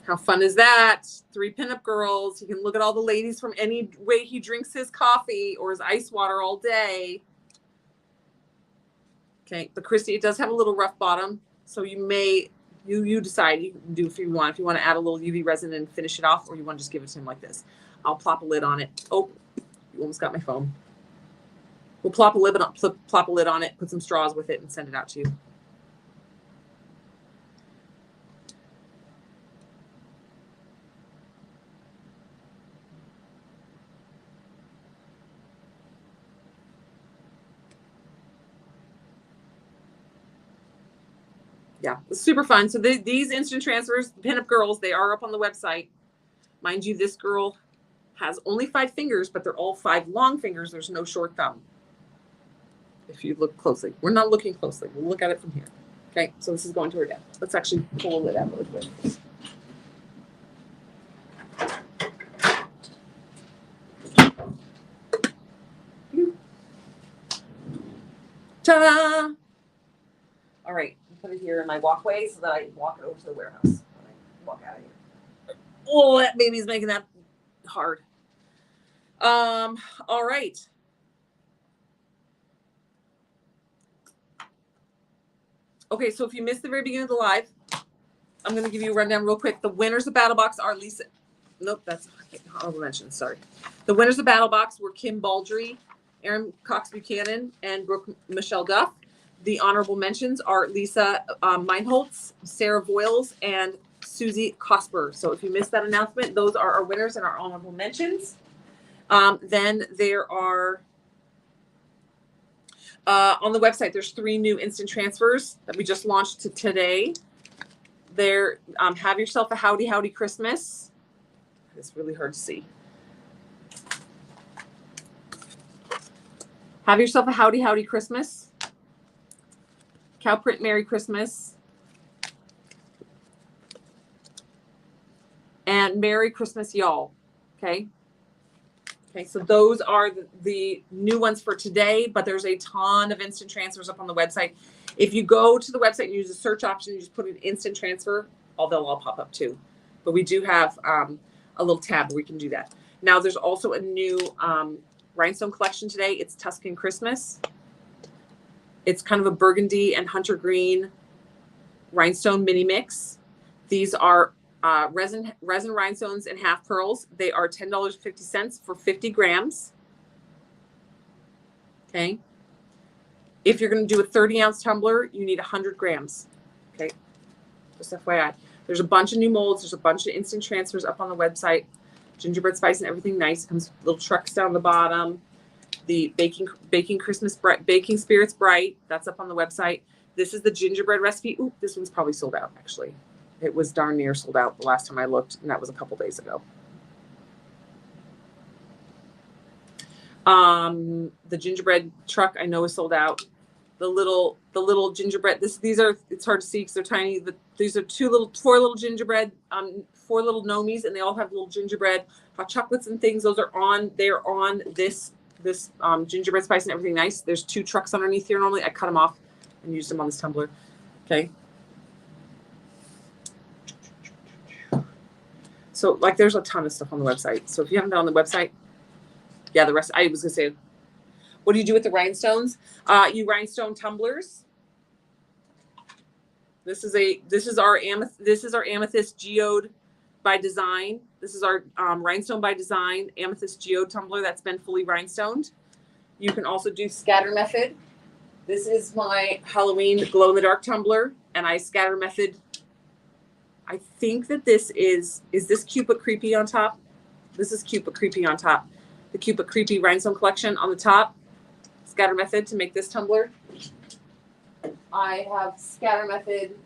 How fun is that? 3 pinup girls. He can look at all the ladies from any way he drinks his coffee or his ice water all day. Okay, but Christy, it does have a little rough bottom, so you may, you decide. You can do if you want. If you want to add a little UV resin and finish it off, or you want to just give it to him like this. I'll plop a lid on it. Oh, you almost got my phone. We'll plop a lid on it, put some straws with it, and send it out to you. Yeah, it's super fun. So these instant transfers, pinup girls, they are up on the website. Mind you, this girl has only 5 fingers, but they're all 5 long fingers. There's no short thumb. If you look closely. We're not looking closely. We'll look at it from here. Okay, so this is going to her dad. Let's actually pull the lid out really quick. Ta-da! All right, put it here in my walkway so that I walk it over to the warehouse when I walk out of here. Oh, that baby's making that hard. All right. Okay, so if you missed the very beginning of the live, I'm going to give you a rundown real quick. The winners of Battle Box are Lisa. Nope, that's honorable mention. Sorry. The winners of Battle Box were Kim Baldry, Erin Cox Buchanan, and Brooke Michelle Duff. The honorable mentions are Lisa Meinholtz, Sarah Voiles, and Susie Cosper. So if you missed that announcement, those are our winners and our honorable mentions. Then there are, on the website, there's 3 new instant transfers that we just launched today. There, have yourself a howdy howdy Christmas. It's really hard to see. Have yourself a howdy howdy Christmas. Cow print Merry Christmas. And Merry Christmas, y'all. Okay. Okay, so those are the new ones for today, but there's a ton of instant transfers up on the website. If you go to the website and use the search option, you just put in instant transfer, they'll all pop up too. But we do have a little tab where we can do that. Now there's also a new rhinestone collection today. It's Tuscan Christmas. It's kind of a burgundy and hunter green rhinestone mini mix. These are resin rhinestones and half pearls. They are $10.50 for 50 grams. Okay. If you're going to do a 30-ounce tumbler, you need 100 grams. Okay. Just FYI. There's a bunch of new molds. There's a bunch of instant transfers up on the website. Gingerbread spice and everything nice. It comes with little trucks down the bottom. The baking Christmas bright, baking spirits bright. That's up on the website. This is the gingerbread recipe. Ooh, this one's probably sold out actually. It was darn near sold out the last time I looked, and that was a couple days ago. The gingerbread truck I know is sold out. The little gingerbread. These are, it's hard to see because they're tiny. These are 4 little gingerbread, 4 little nomies, and they all have little gingerbread hot chocolates and things. Those are on. They are on this gingerbread spice and everything nice. There's 2 trucks underneath here. Normally I cut them off and use them on this tumbler. Okay. So like there's a ton of stuff on the website. So if you haven't been on the website, yeah, the rest, I was gonna say, what do you do with the rhinestones? You rhinestone tumblers. This is our amethyst geode by design. This is our rhinestone by design amethyst geode tumbler that's been fully rhinestoned. You can also do scatter method. This is my Halloween glow in the dark tumbler, and I scatter method. I think that this is this cute but creepy on top? This is cute but creepy on top. The cute but creepy rhinestone collection on the top. Scatter method to make this tumbler. I have scatter method.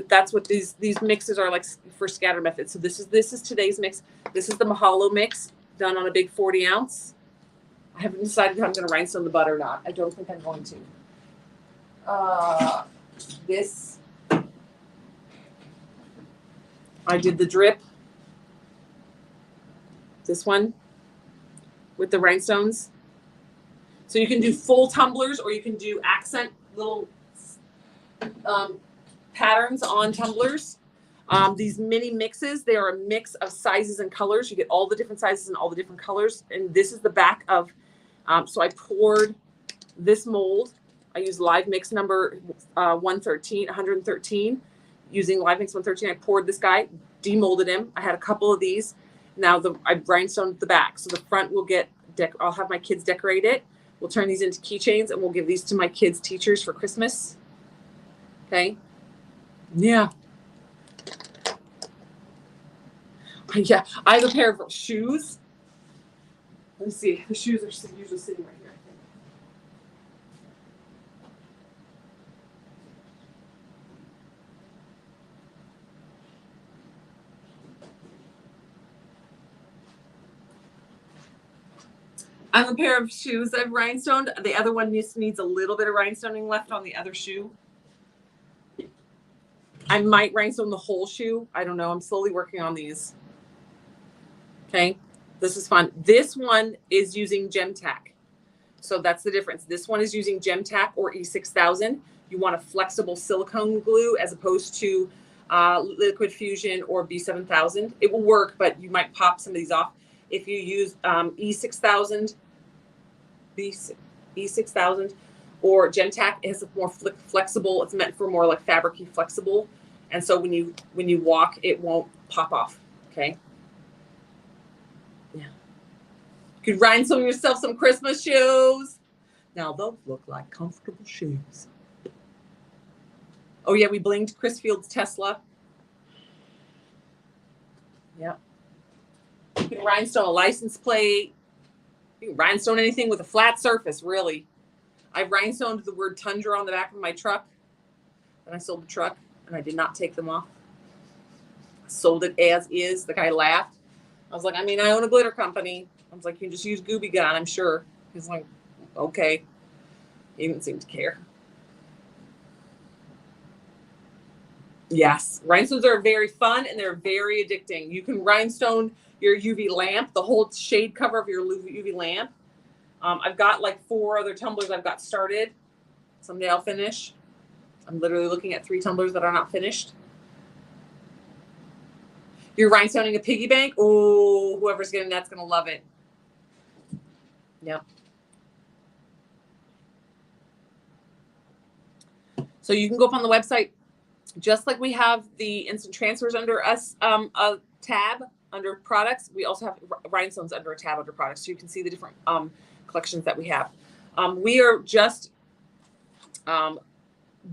That's what these mixes are like for scatter method. So this is today's mix. This is the Mahalo mix done on a big 40 ounce. I haven't decided if I'm going to rhinestone the butt or not. I don't think I'm going to. This, I did the drip. This one with the rhinestones. So you can do full tumblers or you can do accent little patterns on tumblers. These mini mixes, they are a mix of sizes and colors. You get all the different sizes and all the different colors. And this is the back of, so I poured this mold. I used live mix number 113. Using live mix 113, I poured this guy, demolded him. I had a couple of these. Now I rhinestoned the back. So the front will get, I'll have my kids decorate it. We'll turn these into keychains and we'll give these to my kids' teachers for Christmas. Okay. Yeah. Yeah. I have a pair of shoes. Let me see. The shoes are usually sitting right here. I have a pair of shoes I've rhinestoned. The other one needs a little bit of rhinestoning left on the other shoe. I might rhinestone the whole shoe. I don't know. I'm slowly working on these. Okay. This is fun. This one is using Gem Tack. So that's the difference. This one is using Gem Tack or E6000. You want a flexible silicone glue as opposed to Liquid Fusion or B7000. It will work, but you might pop some of these off. If you use E6000, E6000 or Gem Tack, it has a more flexible. It's meant for more like fabric-y flexible, and so when you walk, it won't pop off. Okay. Yeah. You could rhinestone yourself some Christmas shoes. Now those look like comfortable shoes. Oh yeah, we blinged Chris Field's Tesla. Yep. You can rhinestone a license plate. You can rhinestone anything with a flat surface, really. I rhinestoned the word Tundra on the back of my truck. And I sold the truck, and I did not take them off. I sold it as is. The guy laughed. I was like, I mean, I own a glitter company. I was like, you can just use Gooby Gun, I'm sure. He's like, okay. He didn't seem to care. Yes, rhinestones are very fun and they're very addicting. You can rhinestone your UV lamp, the whole shade cover of your UV lamp. I've got like 4 other tumblers I've got started. Someday I'll finish. I'm literally looking at 3 tumblers that are not finished. You're rhinestoning a piggy bank? Oh, whoever's getting that's going to love it. Yep. So you can go up on the website, just like we have the instant transfers under us, a tab under products. We also have rhinestones under a tab under products. So you can see the different collections that we have. We are just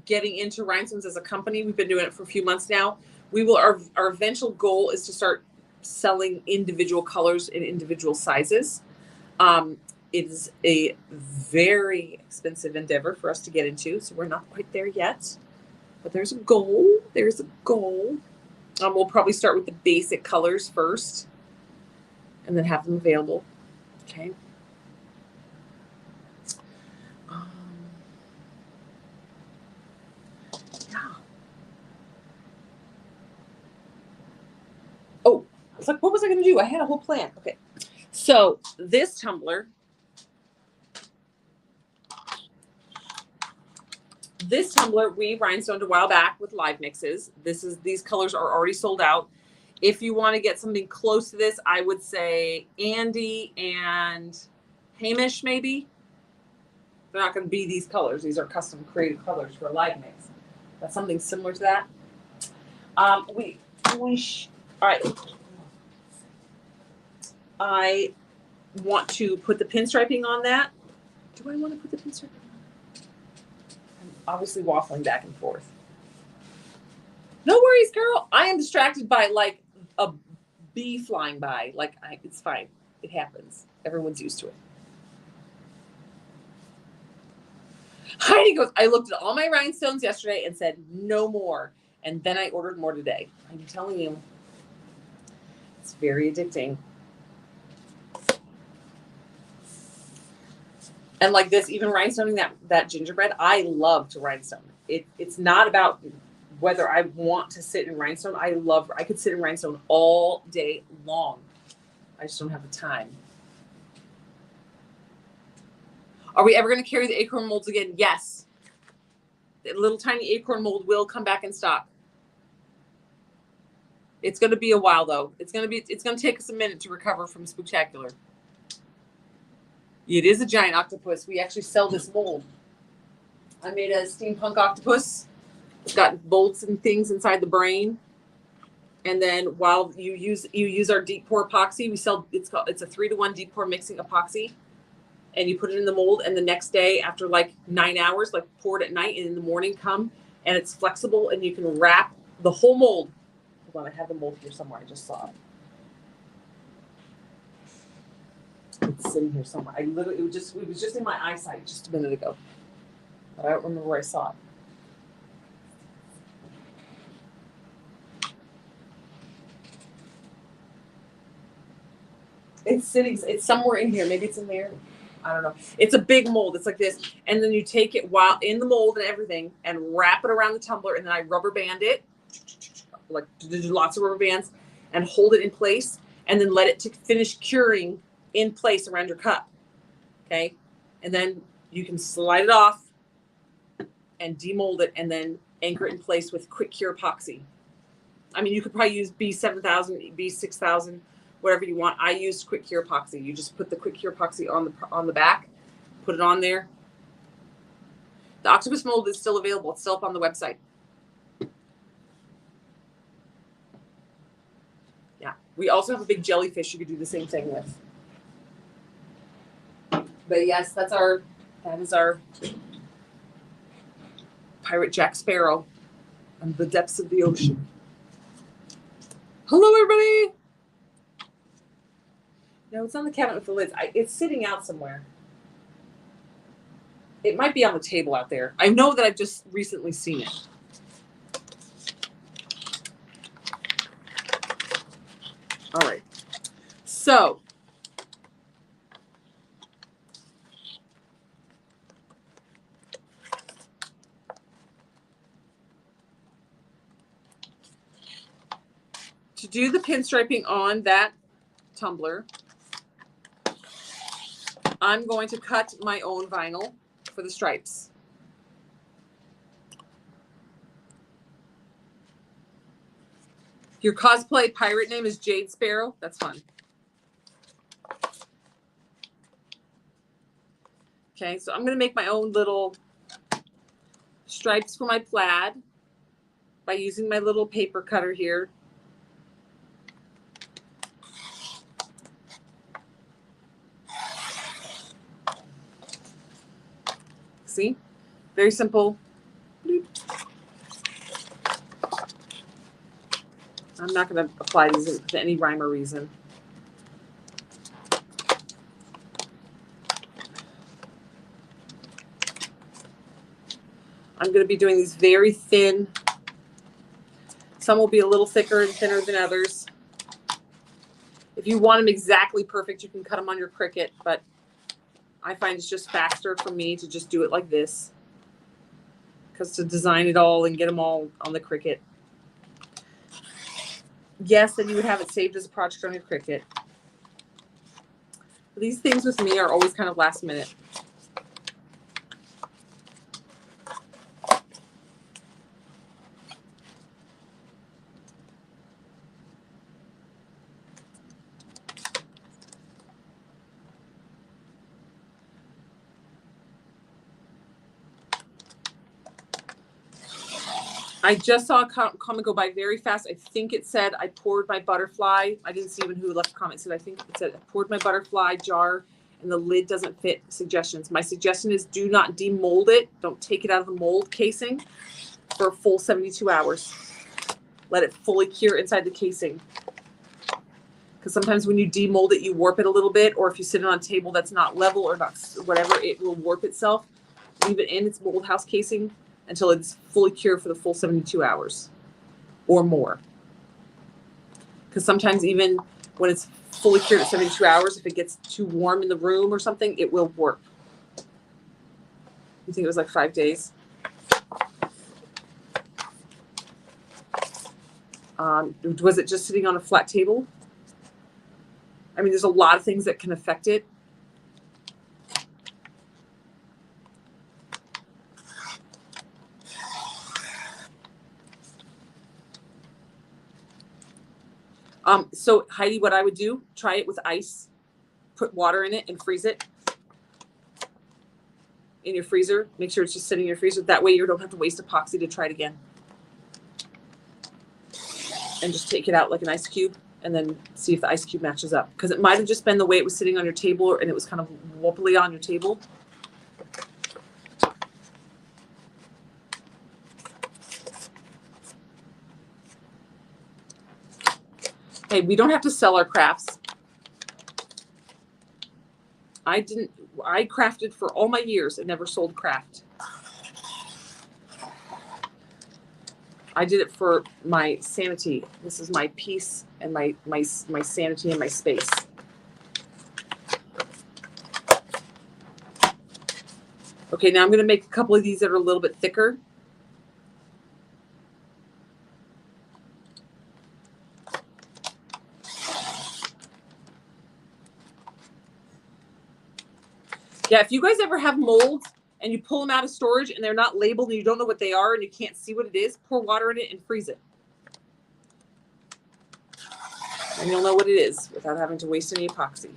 getting into rhinestones as a company. We've been doing it for a few months now. We will, our eventual goal is to start selling individual colors in individual sizes. It is a very expensive endeavor for us to get into, so we're not quite there yet. But there's a goal. There's a goal. We'll probably start with the basic colors first, and then have them available. Okay. Yeah. Oh, it's like, what was I going to do? I had a whole plan. Okay. So this tumbler. This tumbler we rhinestoned a while back with live mixes. These colors are already sold out. If you want to get something close to this, I would say Andy and Hamish maybe. They're not going to be these colors. These are custom created colors for a live mix. That's something similar to that. All right. I want to put the pinstriping on that. Do I want to put the pinstriping on? Obviously waffling back and forth. No worries, girl. I am distracted by like a bee flying by. Like it's fine. It happens. Everyone's used to it. Heidi goes, I looked at all my rhinestones yesterday and said no more. And then I ordered more today. I'm telling you, it's very addicting. And like this, even rhinestoning that gingerbread, I love to rhinestone. It's not about whether I want to sit in rhinestone. I could sit in rhinestone all day long. I just don't have the time. Are we ever going to carry the acorn molds again? Yes. The little tiny acorn mold will come back in stock. It's going to be a while though. It's going to take us a minute to recover from Spooktacular. It is a giant octopus. We actually sell this mold. I made a steampunk octopus. It's got bolts and things inside the brain. And then while you use our deep pour epoxy, we sell it's a 3-to-1 deep pour mixing epoxy. And you put it in the mold, and the next day after like 9 hours, like pour it at night, and in the morning come, and it's flexible, and you can wrap the whole mold. Hold on, I have the mold here somewhere. I just saw it. It's sitting here somewhere. It was just in my eyesight just a minute ago. But I don't remember where I saw it. It's sitting, it's somewhere in here. Maybe it's in there. I don't know. It's a big mold. It's like this. And then you take it while in the mold and everything and wrap it around the tumbler, and then I rubber band it, like do lots of rubber bands, and hold it in place, and then let it finish curing in place around your cup. Okay. And then you can slide it off and demold it and then anchor it in place with quick cure epoxy. I mean, you could probably use B7000, B6000, whatever you want. I used quick cure epoxy. You just put the quick cure epoxy on the back, put it on there. The octopus mold is still available. It's still up on the website. Yeah. We also have a big jellyfish you could do the same thing with. But yes, that's our That is our pirate Jack Sparrow on the depths of the ocean. Hello, everybody. No, it's on the cabinet with the lids. It's sitting out somewhere. It might be on the table out there. I know that I've just recently seen it. All right. So, to do the pinstriping on that tumbler, I'm going to cut my own vinyl for the stripes. Your cosplay pirate name is Jade Sparrow. That's fun. Okay, so I'm going to make my own little stripes for my plaid by using my little paper cutter here. See? Very simple. Bloop. I'm not going to apply these to any rhyme or reason. I'm going to be doing these very thin. Some will be a little thicker and thinner than others. If you want them exactly perfect, you can cut them on your Cricut, but I find it's just faster for me to just do it like this, because to design it all and get them all on the Cricut. Yes, then you would have it saved as a project on your Cricut. But these things with me are always kind of last minute. I just saw a comment go by very fast. I think it said I poured my butterfly. I didn't see even who left a comment. It said, I think it said I poured my butterfly jar and the lid doesn't fit. Suggestions. My suggestion is do not demold it. Don't take it out of the mold casing for a full 72 hours. Let it fully cure inside the casing. Because sometimes when you demold it, you warp it a little bit. Or if you sit it on a table that's not level or not whatever, it will warp itself. Leave it in its mold house casing until it's fully cured for the full 72 hours or more. Because sometimes even when it's fully cured at 72 hours, if it gets too warm in the room or something, it will warp. You think it was like 5 days? Was it just sitting on a flat table? I mean, there's a lot of things that can affect it. So Heidi, what I would do, try it with ice, put water in it and freeze it in your freezer. Make sure it's just sitting in your freezer. That way you don't have to waste epoxy to try it again. And just take it out like an ice cube and then see if the ice cube matches up. Because it might have just been the way it was sitting on your table and it was kind of wobbly on your table. Hey, we don't have to sell our crafts. I crafted for all my years and never sold craft. I did it for my sanity. This is my peace and my sanity and my space. Okay, now I'm going to make a couple of these that are a little bit thicker. Yeah, if you guys ever have molds and you pull them out of storage and they're not labeled and you don't know what they are and you can't see what it is, pour water in it and freeze it. And you'll know what it is without having to waste any epoxy.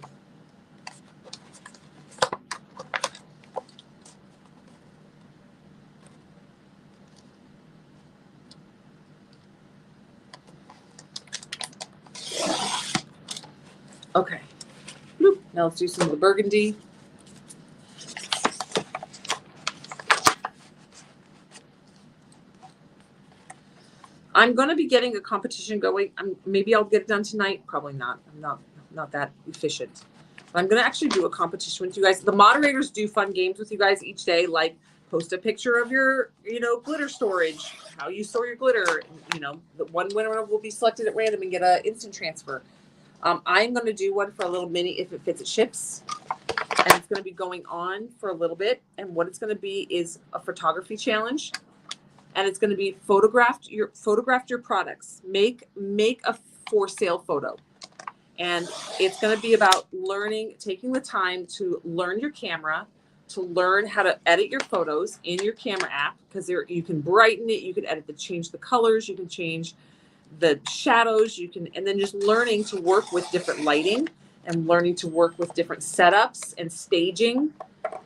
Okay. Now let's do some of the burgundy. I'm going to be getting a competition going. Maybe I'll get it done tonight. Probably not. I'm not that efficient. But I'm going to actually do a competition with you guys. The moderators do fun games with you guys each day, like post a picture of your, glitter storage, how you store your glitter. The one winner will be selected at random and get an instant transfer. I'm going to do one for a little mini if it fits, it ships. And it's going to be going on for a little bit. And what it's going to be is a photography challenge. And it's going to be photographed your products. Make a for sale photo. And it's going to be about taking the time to learn your camera, to learn how to edit your photos in your camera app, because you can brighten it, you can change the colors, you can change the shadows, and then just learning to work with different lighting and learning to work with different setups and staging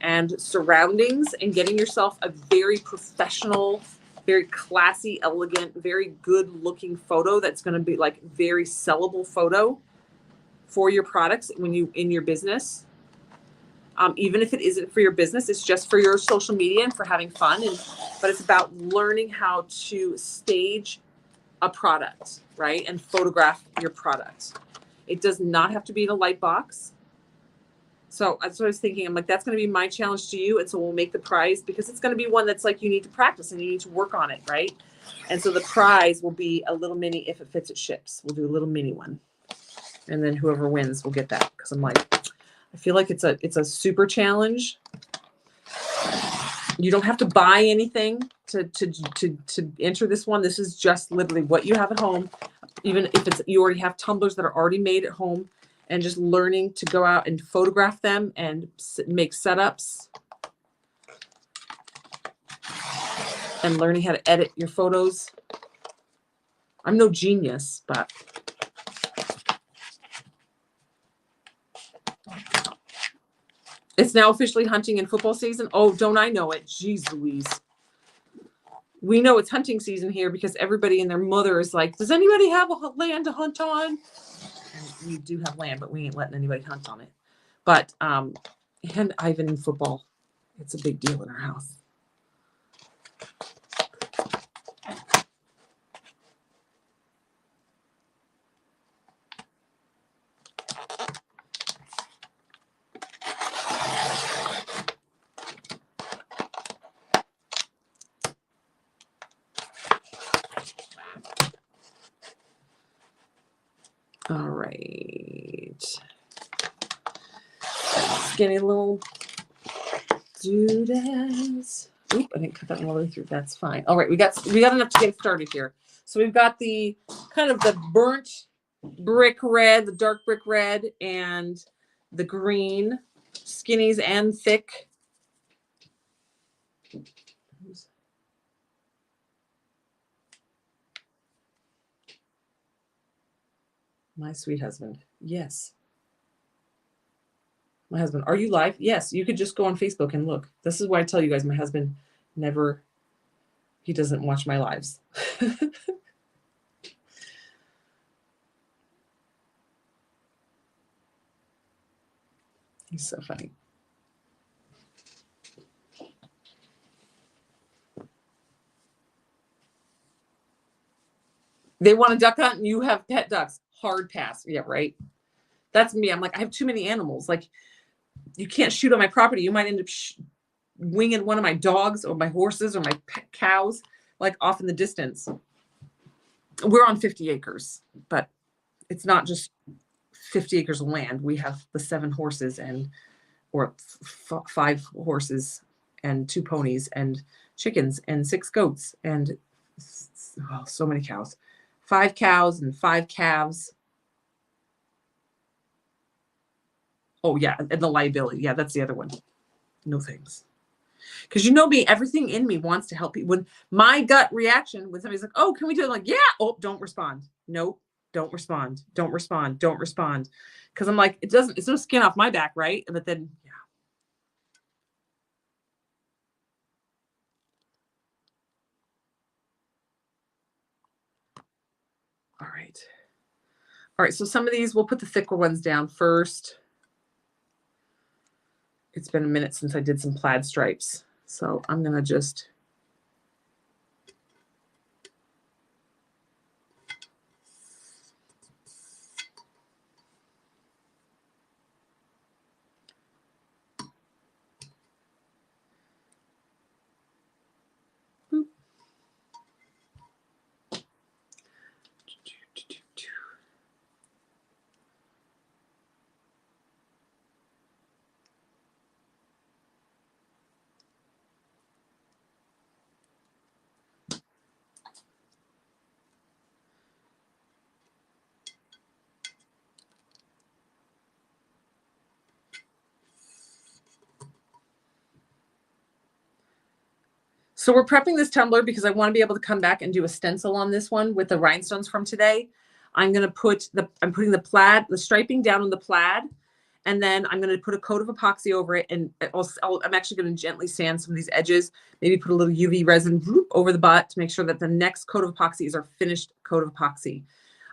and surroundings and getting yourself a very professional, very classy, elegant, very good looking photo that's going to be like very sellable photo for your products in your business. Even if it isn't for your business, it's just for your social media and for having fun. But it's about learning how to stage a product, right? And photograph your product. It does not have to be in a light box. So that's what I was thinking. I'm like, that's going to be my challenge to you. And so we'll make the prize, because it's going to be one that's like you need to practice and you need to work on it, right? And so the prize will be a little mini, if it fits, it ships. We'll do a little mini one. And then whoever wins will get that. Because I'm like, I feel like it's a super challenge. You don't have to buy anything to enter this one. This is just literally what you have at home. Even if you already have tumblers that are already made at home, and just learning to go out and photograph them and make setups and learning how to edit your photos. I'm no genius, but it's now officially hunting and football season. Oh, don't I know it? Jeez Louise. We know it's hunting season here because everybody and their mother is like, does anybody have a land to hunt on? And we do have land, but we ain't letting anybody hunt on it. But, and Ivan in football, it's a big deal in our house. All right. Skinny little doodads. Oop, I didn't cut that one all the way through. That's fine. All right, we got enough to get started here. So we've got the kind of the burnt brick red, the dark brick red, and the green skinnies and thick. My sweet husband. Yes. My husband. Are you live? Yes. You could just go on Facebook and look. This is why I tell you guys, my husband he doesn't watch my lives. He's so funny. They want to duck hunt and you have pet ducks. Hard pass. Yeah, right. That's me. I'm like, I have too many animals. Like, you can't shoot on my property. You might end up winging one of my dogs or my horses or my pet cows, like off in the distance. We're on 50 acres, but it's not just 50 acres of land. We have the 7 horses or 5 horses and 2 ponies and chickens and 6 goats and so many cows. 5 cows and 5 calves. Oh, yeah. And the liability. Yeah, that's the other one. No thanks. Because you know me, everything in me wants to help you. When my gut reaction, when somebody's like, oh, can we do it? I'm like, yeah. Oh, don't respond. Nope. Don't respond. Don't respond. Don't respond. Because I'm like, it's no skin off my back, right? But then, yeah. All right. All right. So some of these, we'll put the thicker ones down first. It's been a minute since I did some plaid stripes. So I'm going to just So we're prepping this tumbler because I want to be able to come back and do a stencil on this one with the rhinestones from today. I'm putting the plaid, the striping down on the plaid, and then I'm going to put a coat of epoxy over it. And I'm actually going to gently sand some of these edges, maybe put a little UV resin over the butt to make sure that the next coat of epoxy is our finished coat of epoxy.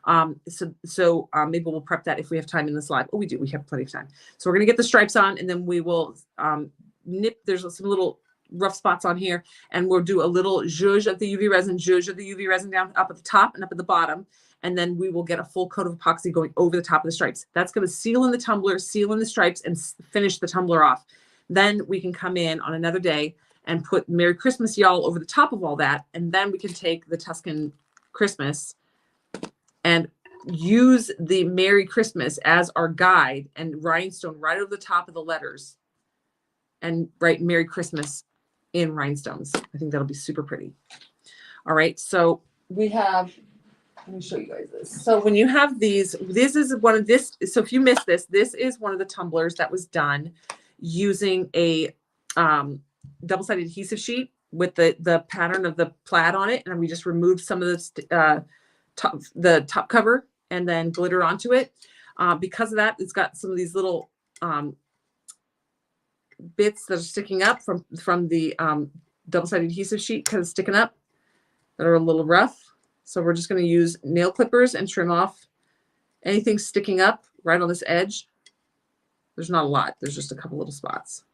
Maybe we'll prep that if we have time in this live. Oh, we do. We have plenty of time. So we're going to get the stripes on, and then we will nip. There's some little rough spots on here, and we'll do a little zhuzh of the UV resin down up at the top and up at the bottom. And then we will get a full coat of epoxy going over the top of the stripes. That's going to seal in the tumbler, seal in the stripes, and finish the tumbler off. Then we can come in on another day and put Merry Christmas Y'all over the top of all that. And then we can take the Tuscan Christmas and use the Merry Christmas as our guide and rhinestone right over the top of the letters and write Merry Christmas in rhinestones. I think that'll be super pretty. All right. So we have, let me show you guys this. So when you have these, this is one of this. So if you missed this, this is one of the tumblers that was done using a double-sided adhesive sheet with the pattern of the plaid on it. And we just removed some of the top cover and then glitter onto it. Because of that, it's got some of these little bits that are sticking up from the double-sided adhesive sheet, kind of sticking up, that are a little rough. So we're just going to use nail clippers and trim off anything sticking up right on this edge. There's not a lot. There's just a couple little spots.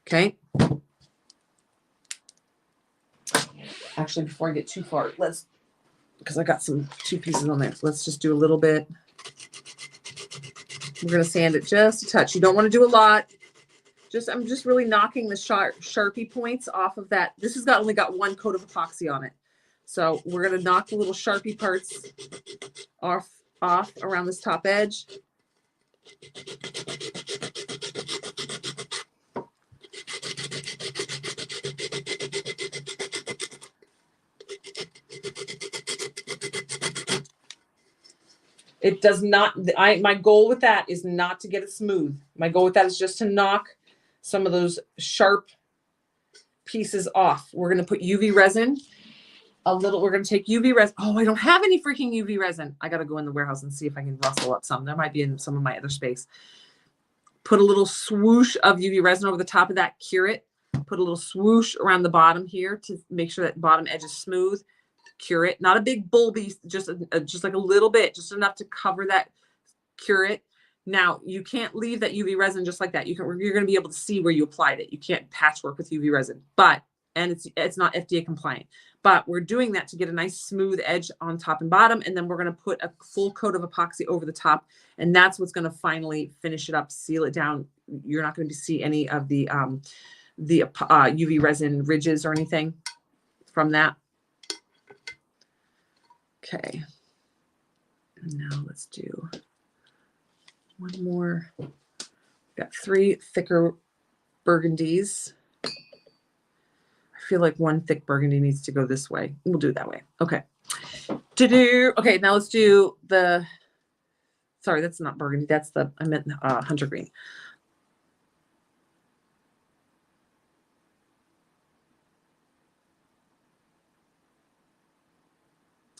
Okay. Actually, before I get too far, because I got two pieces on there. Let's just do a little bit. We're going to sand it just a touch. You don't want to do a lot. I'm just really knocking the Sharpie points off of that. This has only got one coat of epoxy on it. So we're going to knock the little Sharpie parts off around this top edge. It does not, my goal with that is not to get it smooth. My goal with that is just to knock some of those sharp pieces off. We're going to put UV resin we're going to take UV resin. Oh, I don't have any freaking UV resin. I got to go in the warehouse and see if I can rustle up some. There might be in some of my other space. Put a little swoosh of UV resin over the top of that, cure it. Put a little swoosh around the bottom here to make sure that bottom edge is smooth. Cure it. Not a big bulby, just like a little bit, just enough to cover that, cure it. Now, you can't leave that UV resin just like that. You're going to be able to see where you applied it. You can't patchwork with UV resin, and it's not FDA compliant. But we're doing that to get a nice smooth edge on top and bottom, and then we're going to put a full coat of epoxy over the top, and that's what's going to finally finish it up, seal it down. You're not going to see any of the UV resin ridges or anything from that. Okay. And now let's do one more. Got 3 thicker burgundies. I feel like one thick burgundy needs to go this way. We'll do it that way. Okay. Okay, now let's do sorry, that's not burgundy. I meant hunter green.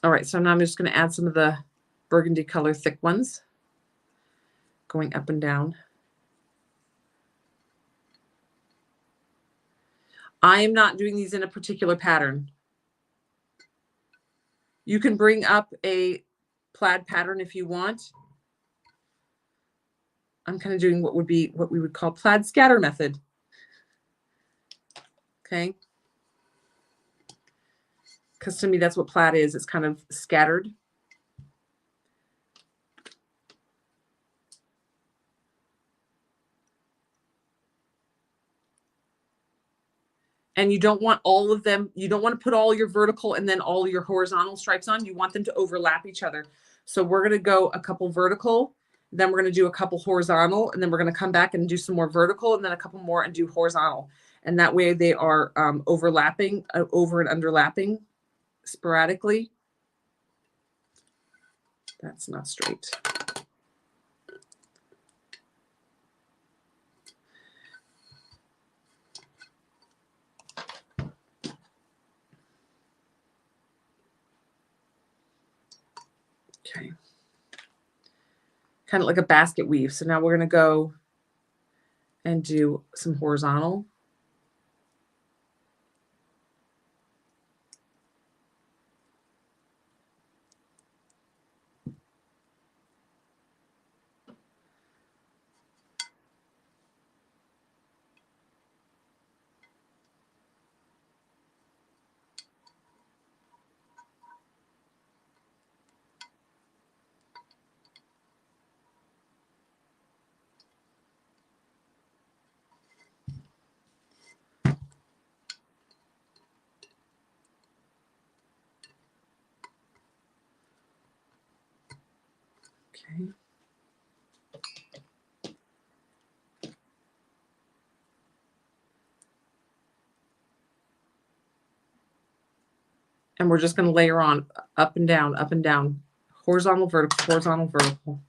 All right, so now I'm just going to add some of the burgundy color thick ones, going up and down. I am not doing these in a particular pattern. You can bring up a plaid pattern if you want. I'm kind of doing what we would call plaid scatter method. Okay. Because to me, that's what plaid is. It's kind of scattered. And you don't want all of them. You don't want to put all your vertical and then all your horizontal stripes on. You want them to overlap each other. So we're going to go a couple vertical, then we're going to do a couple horizontal, and then we're going to come back and do some more vertical, and then a couple more and do horizontal. And that way they are overlapping, over and underlapping sporadically. That's not straight. Okay. Kind of like a basket weave. So now we're going to go and do some horizontal. Okay. And we're just going to layer on up and down, horizontal, vertical, horizontal, vertical.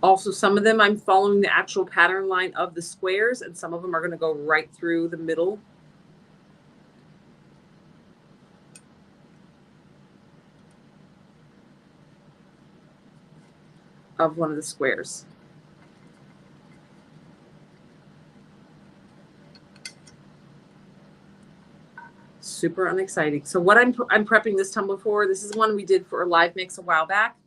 Also, some of them I'm following the actual pattern line of the squares, and some of them are going to go right through the middle. Of one of the squares. Super unexciting. So what I'm prepping this tumbler for, this is one we did for a live mix a while back.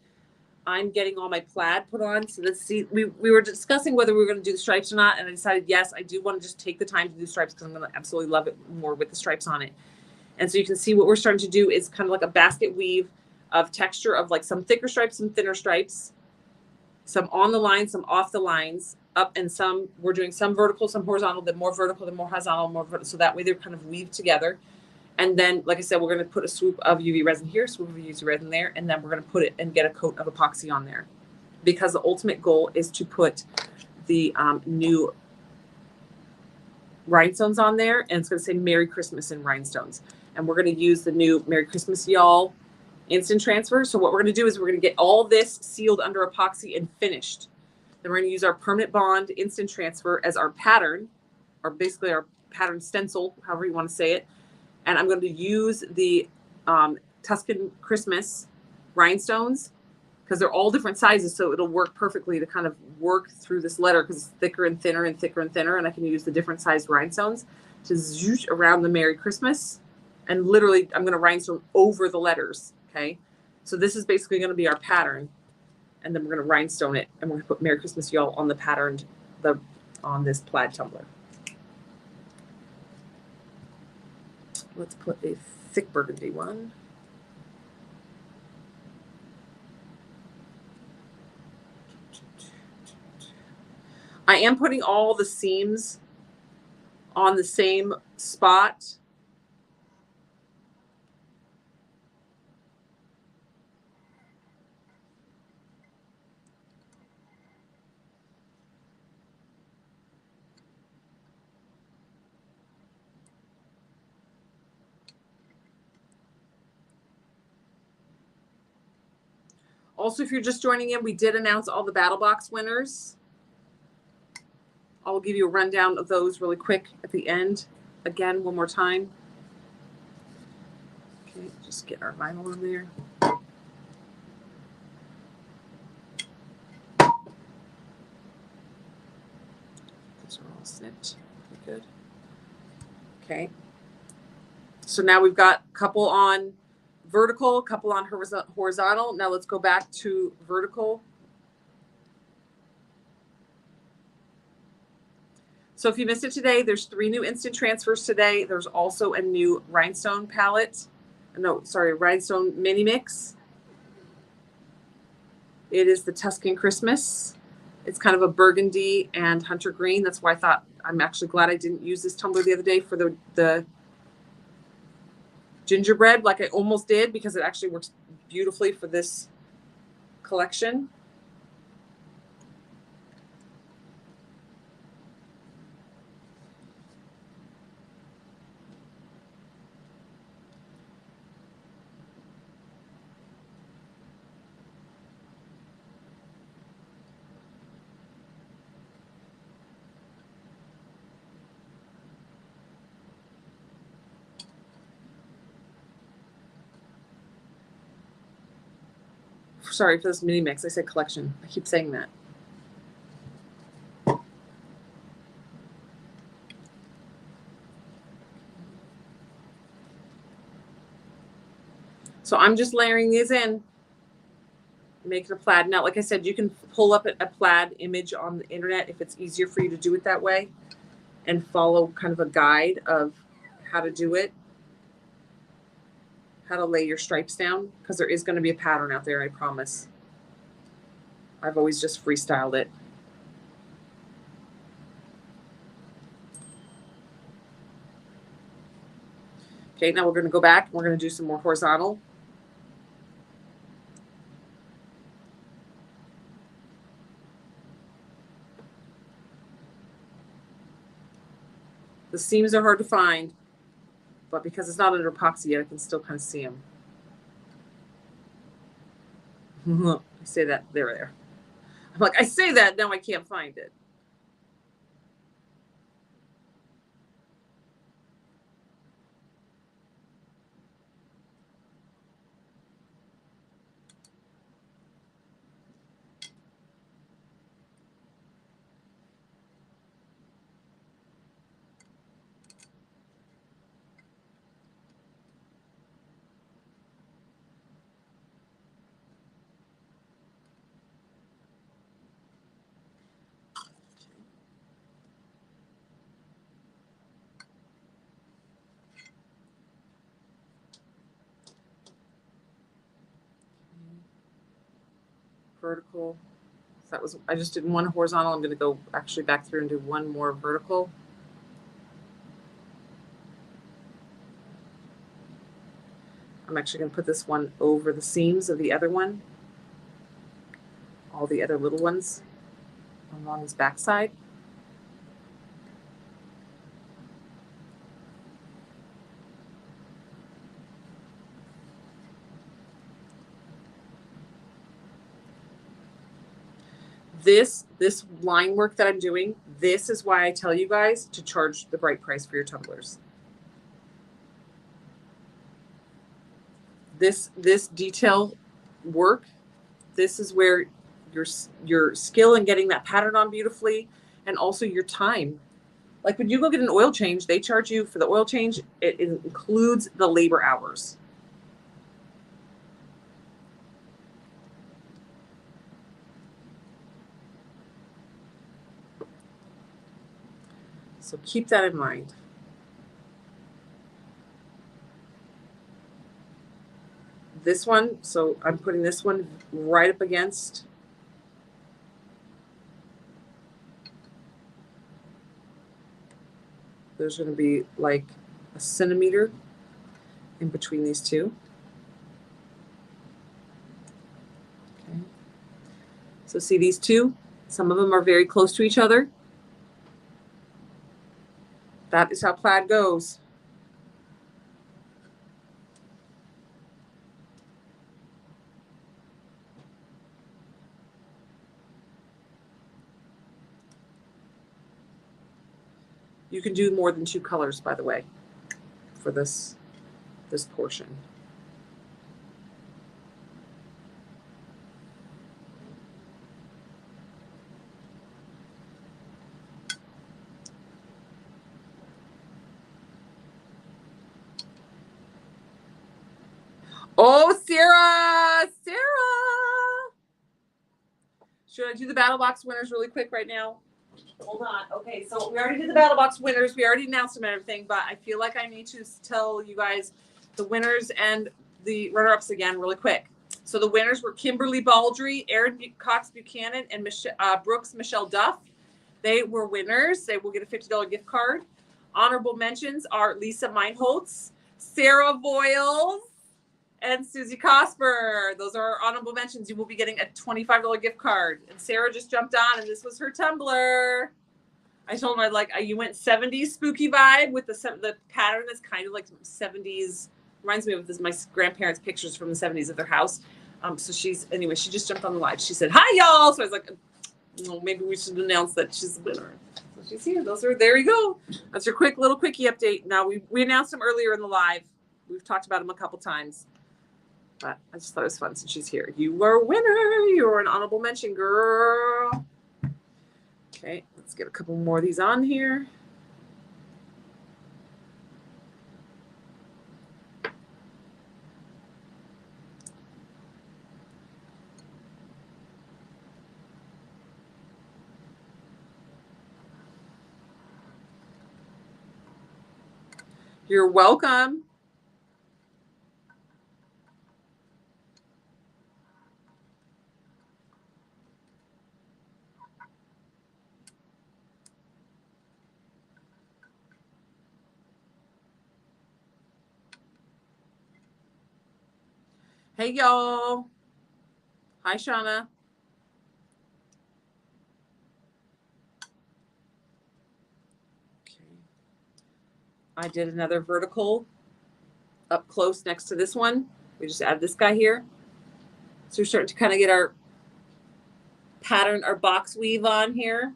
I'm getting all my plaid put on. So let's see, we were discussing whether we were going to do the stripes or not. And I decided, yes, I do want to just take the time to do stripes because I'm going to absolutely love it more with the stripes on it. And so you can see what we're starting to do is kind of like a basket weave of texture of like some thicker stripes, some thinner stripes, some on the line, some off the lines, up, and some, we're doing some vertical, some horizontal, then more vertical, then more horizontal, more vertical. So that way they're kind of weaved together. And then, like I said, we're going to put a swoop of UV resin here, swoop of UV resin there, and then we're going to put it and get a coat of epoxy on there. Because the ultimate goal is to put the new rhinestones on there, and it's going to say Merry Christmas in rhinestones. And we're going to use the new Merry Christmas Y'all instant transfer. So what we're going to do is we're going to get all this sealed under epoxy and finished. Then we're going to use our permanent bond instant transfer as our pattern, or basically our pattern stencil, however you want to say it. And I'm going to use the Tuscan Christmas rhinestones because they're all different sizes. So it'll work perfectly to kind of work through this letter because it's thicker and thinner and thicker and thinner. And I can use the different sized rhinestones to zoosh around the Merry Christmas. And literally, I'm going to rhinestone over the letters. Okay. So this is basically going to be our pattern. And then we're going to rhinestone it. And we're going to put Merry Christmas Y'all on the patterned, on this plaid tumbler. Let's put a thick burgundy one. I am putting all the seams on the same spot. Also, if you're just joining in, we did announce all the Battle Box winners. I'll give you a rundown of those really quick at the end. Again, one more time. Okay, just get our vinyl on there. These are all snipped. Pretty good. Okay. So now we've got a couple on vertical, a couple on horizontal. Now let's go back to vertical. So if you missed it today, there's 3 new instant transfers today. There's also a new rhinestone palette. No, sorry, rhinestone mini mix. It is the Tuscan Christmas. It's kind of a burgundy and hunter green. That's why I thought, I'm actually glad I didn't use this tumbler the other day for the gingerbread like I almost did, because it actually works beautifully for this collection. Sorry for this mini mix. I said collection. I keep saying that. So I'm just layering these in, making a plaid. Now, like I said, you can pull up a plaid image on the internet if it's easier for you to do it that way, and follow kind of a guide of how to do it, how to lay your stripes down, because there is going to be a pattern out there, I promise. I've always just freestyled it. Okay, now we're going to go back and we're going to do some more horizontal. The seams are hard to find, but because it's not under epoxy yet, I can still kind of see them. I say that, there. I'm like, I say that, now I can't find it. Vertical. So that was, I just did one horizontal. I'm going to go actually back through and do one more vertical. I'm actually going to put this one over the seams of the other one, all the other little ones along this back side. This line work that I'm doing, this is why I tell you guys to charge the bright price for your tumblers. This detail work, this is where your skill in getting that pattern on beautifully, and also your time. Like when you go get an oil change, they charge you for the oil change. It includes the labor hours. So keep that in mind. This one, so I'm putting this one right up against. There's going to be like a centimeter in between these two. Okay. So see these two? Some of them are very close to each other. That is how plaid goes. You can do more than 2 colors, by the way, for this portion. Oh, Sarah! Should I do the battle box winners really quick right now? Hold on. Okay, so we already did the battle box winners. We already announced them and everything, but I feel like I need to tell you guys the winners and the runner-ups again really quick. So the winners were Kimberly Baldry, Erin Cox Buchanan, and Brooks Michelle Duff. They were winners. They will get a $50 gift card. Honorable mentions are Lisa Meinholtz, Sarah Voiles, and Susie Cosper. Those are our honorable mentions. You will be getting a $25 gift card. And Sarah just jumped on, and this was her Tumbler. I told her, you went 70s spooky vibe with the pattern that's kind of like 70s. Reminds me of my grandparents' pictures from the 70s of their house. So she just jumped on the live. She said, "Hi, y'all." So I was like, maybe we should announce that she's the winner. So she's here. There you go. That's your little quickie update. Now, we announced them earlier in the live. We've talked about them a couple times. But I just thought it was fun since she's here. You were a winner. You were an honorable mention, girl. Okay, let's get a couple more of these on here. You're welcome. Hey, y'all. Hi, Shauna. Okay. I did another vertical up close next to this one. We just added this guy here. So we're starting to kind of get our pattern, our box weave on here.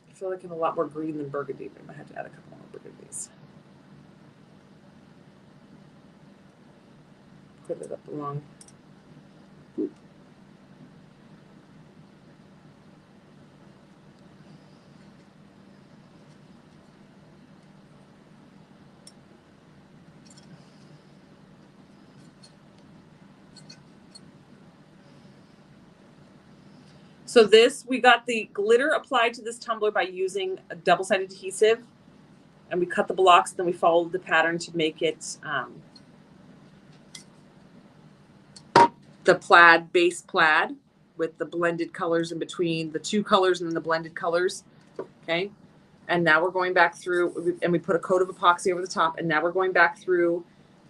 I feel like I have a lot more green than burgundy. I might have to add a couple more burgundies. Put it up along. So we got the glitter applied to this tumbler by using a double-sided adhesive, and we cut the blocks, then we followed the pattern to make it the plaid, base plaid, with the blended colors in between, the two colors and then the blended colors, okay? And now we're going back through, and we put a coat of epoxy over the top, and now we're going back through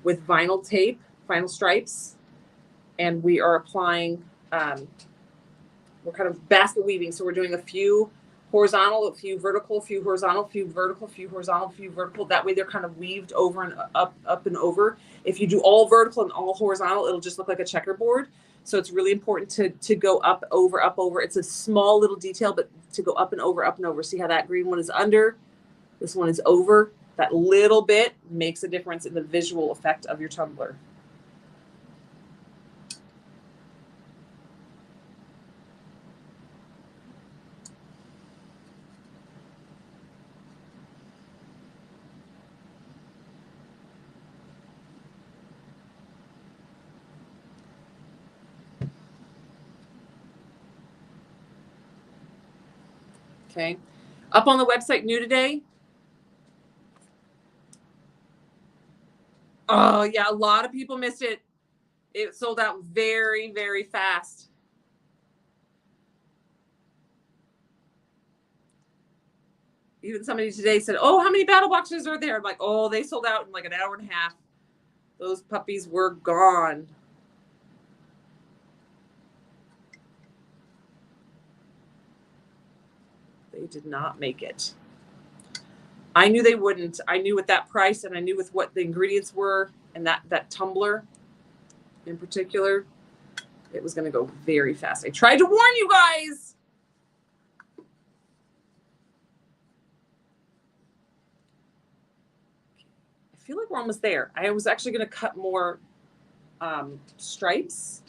with vinyl tape, vinyl stripes, and we are applying, we're kind of basket weaving. So we're doing a few horizontal, a few vertical, a few horizontal, a few vertical, a few horizontal, a few vertical. That way they're kind of weaved over and up and over. If you do all vertical and all horizontal, it'll just look like a checkerboard. So it's really important to go up, over. It's a small little detail, but to go up and over. See how that green one is under? This one is over. That little bit makes a difference in the visual effect of your tumbler. Okay. Up on the website new today. Oh, yeah. A lot of people missed it. It sold out very, very fast. Even somebody today said, "Oh, how many battle boxes are there?" I'm like, "Oh, they sold out in like an hour and a half. Those puppies were gone." They did not make it. I knew they wouldn't. I knew with that price, and I knew with what the ingredients were, and that tumbler in particular, it was going to go very fast. I tried to warn you guys. I feel like we're almost there. I was actually going to cut more stripes.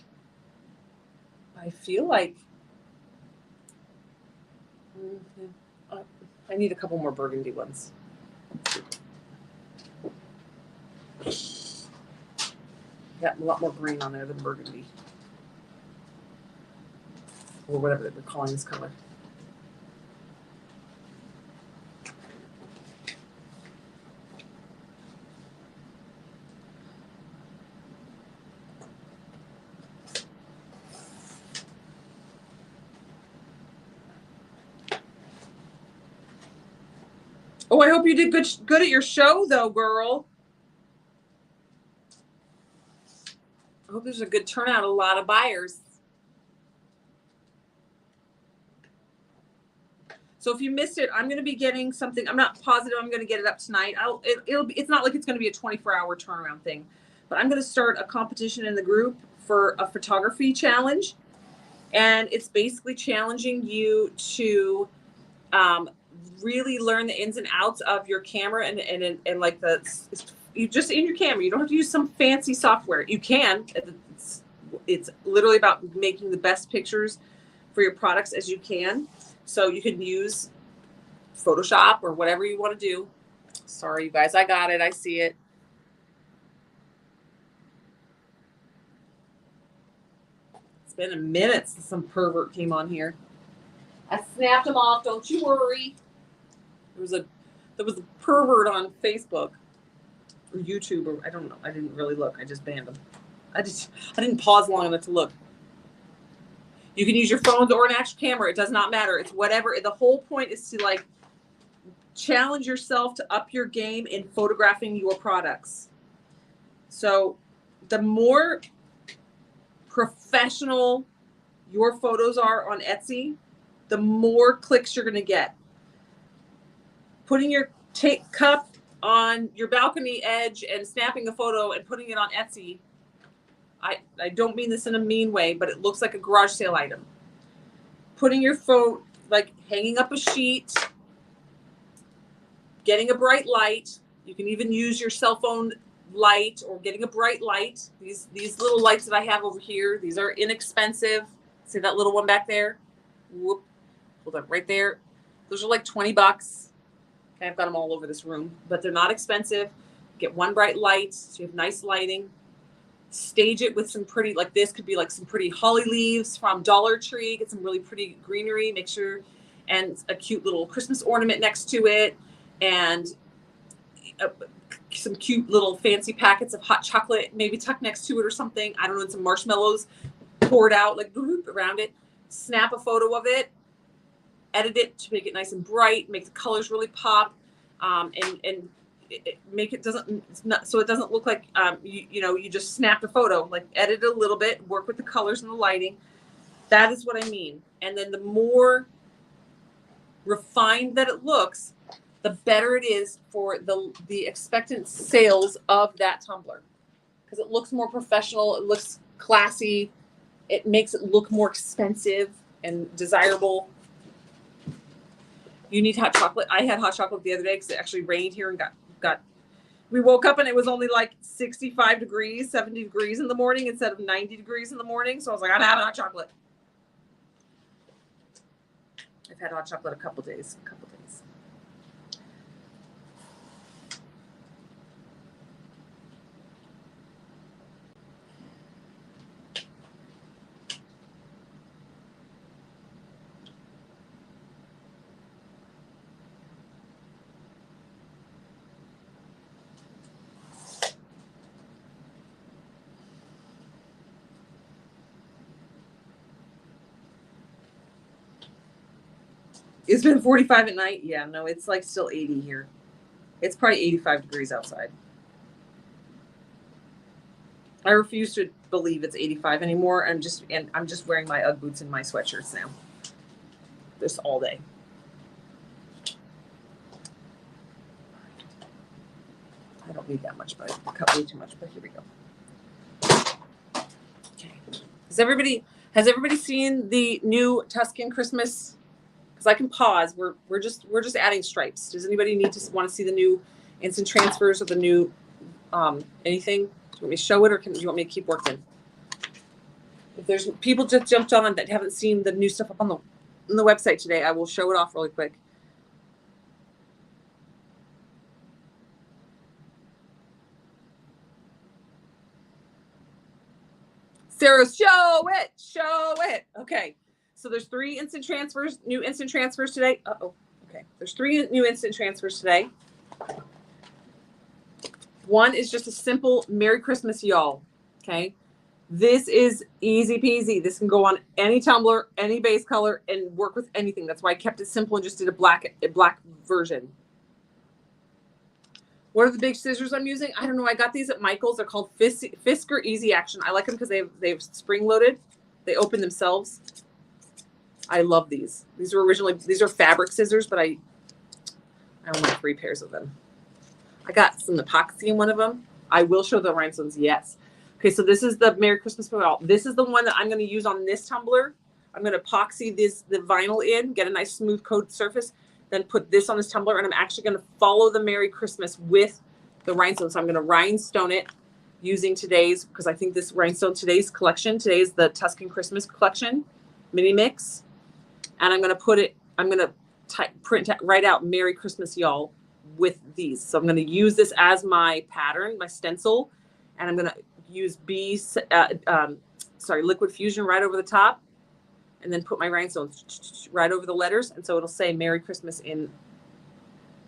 I feel like I need a couple more burgundy ones. Got a lot more green on there than burgundy, or whatever they're calling this color. Oh, I hope you did good at your show, though, girl. I hope there's a good turnout, a lot of buyers. So if you missed it, I'm going to be getting something. I'm not positive I'm going to get it up tonight. It's not like it's going to be a 24-hour turnaround thing, but I'm going to start a competition in the group for a photography challenge. And it's basically challenging you to really learn the ins and outs of your camera and like you just in your camera. You don't have to use some fancy software. You can. It's literally about making the best pictures for your products as you can. So you can use Photoshop or whatever you want to do. Sorry, you guys. I got it. I see it. It's been a minute since some pervert came on here. I snapped him off. Don't you worry. There was a pervert on Facebook or YouTube, or I don't know. I didn't really look. I just banned him. I didn't pause long enough to look. You can use your phones or an actual camera. It does not matter. It's whatever. The whole point is to like challenge yourself to up your game in photographing your products. So the more professional your photos are on Etsy, the more clicks you're going to get. Putting your cup on your balcony edge and snapping a photo and putting it on Etsy, I don't mean this in a mean way, but it looks like a garage sale item. Putting your phone, like hanging up a sheet, getting a bright light. You can even use your cell phone light or getting a bright light. These little lights that I have over here, these are inexpensive. See that little one back there? Whoop. Hold up, right there. Those are like $20. Okay, I've got them all over this room, but they're not expensive. Get one bright light, so you have nice lighting. Stage it with some pretty, like this could be like some pretty holly leaves from Dollar Tree. Get some really pretty greenery, make sure, and a cute little Christmas ornament next to it, and some cute little fancy packets of hot chocolate, maybe tucked next to it or something. I don't know, and some marshmallows poured out like around it. Snap a photo of it, edit it to make it nice and bright, make the colors really pop, and make it so it doesn't look like you just snapped a photo. Like edit it a little bit, work with the colors and the lighting. That is what I mean. And then the more refined that it looks, the better it is for the expectant sales of that tumbler, because it looks more professional, it looks classy, it makes it look more expensive and desirable. You need hot chocolate. I had hot chocolate the other day because it actually rained here and we woke up and it was only like 65 degrees, 70 degrees in the morning instead of 90 degrees in the morning. So I was like, I'm having hot chocolate. I've had hot chocolate a couple days. It's been 45 at night. Yeah, no, it's like still 80 here. It's probably 85 degrees outside. I refuse to believe it's 85 anymore. I'm just wearing my Ugg boots and my sweatshirts now. This all day. I don't need that much, but I cut way too much, but here we go. Okay. Has everybody seen the new Tuscan Christmas? Because I can pause. We're just adding stripes. Does anybody want to see the new instant transfers or the new anything? Do you want me to show it, or do you want me to keep working? If there's people just jumped on that haven't seen the new stuff up on the website today, I will show it off really quick. Sarah, show it. Okay. So there's 3 instant transfers, new instant transfers today. Okay. There's 3 new instant transfers today. One is just a simple Merry Christmas, y'all. Okay. This is easy peasy. This can go on any tumbler, any base color, and work with anything. That's why I kept it simple and just did a black version. What are the big scissors I'm using? I don't know. I got these at Michael's. They're called Fisker Easy Action. I like them because they've spring loaded. They open themselves. I love these. These are fabric scissors, but I only have 3 pairs of them. I got some epoxy in one of them. I will show the rhinestones. Yes. Okay, so this is the Merry Christmas Farewell. This is the one that I'm going to use on this tumbler. I'm going to epoxy the vinyl in, get a nice smooth coat surface, then put this on this tumbler, and I'm actually going to follow the Merry Christmas with the rhinestone. So I'm going to rhinestone it using today's, because I think this rhinestone, today's collection, today's the Tuscan Christmas collection mini mix. And I'm going to put it, I'm going to write out Merry Christmas, y'all, with these. So I'm going to use this as my pattern, my stencil, and I'm going to use Liquid Fusion right over the top, and then put my rhinestones right over the letters. And so it'll say Merry Christmas in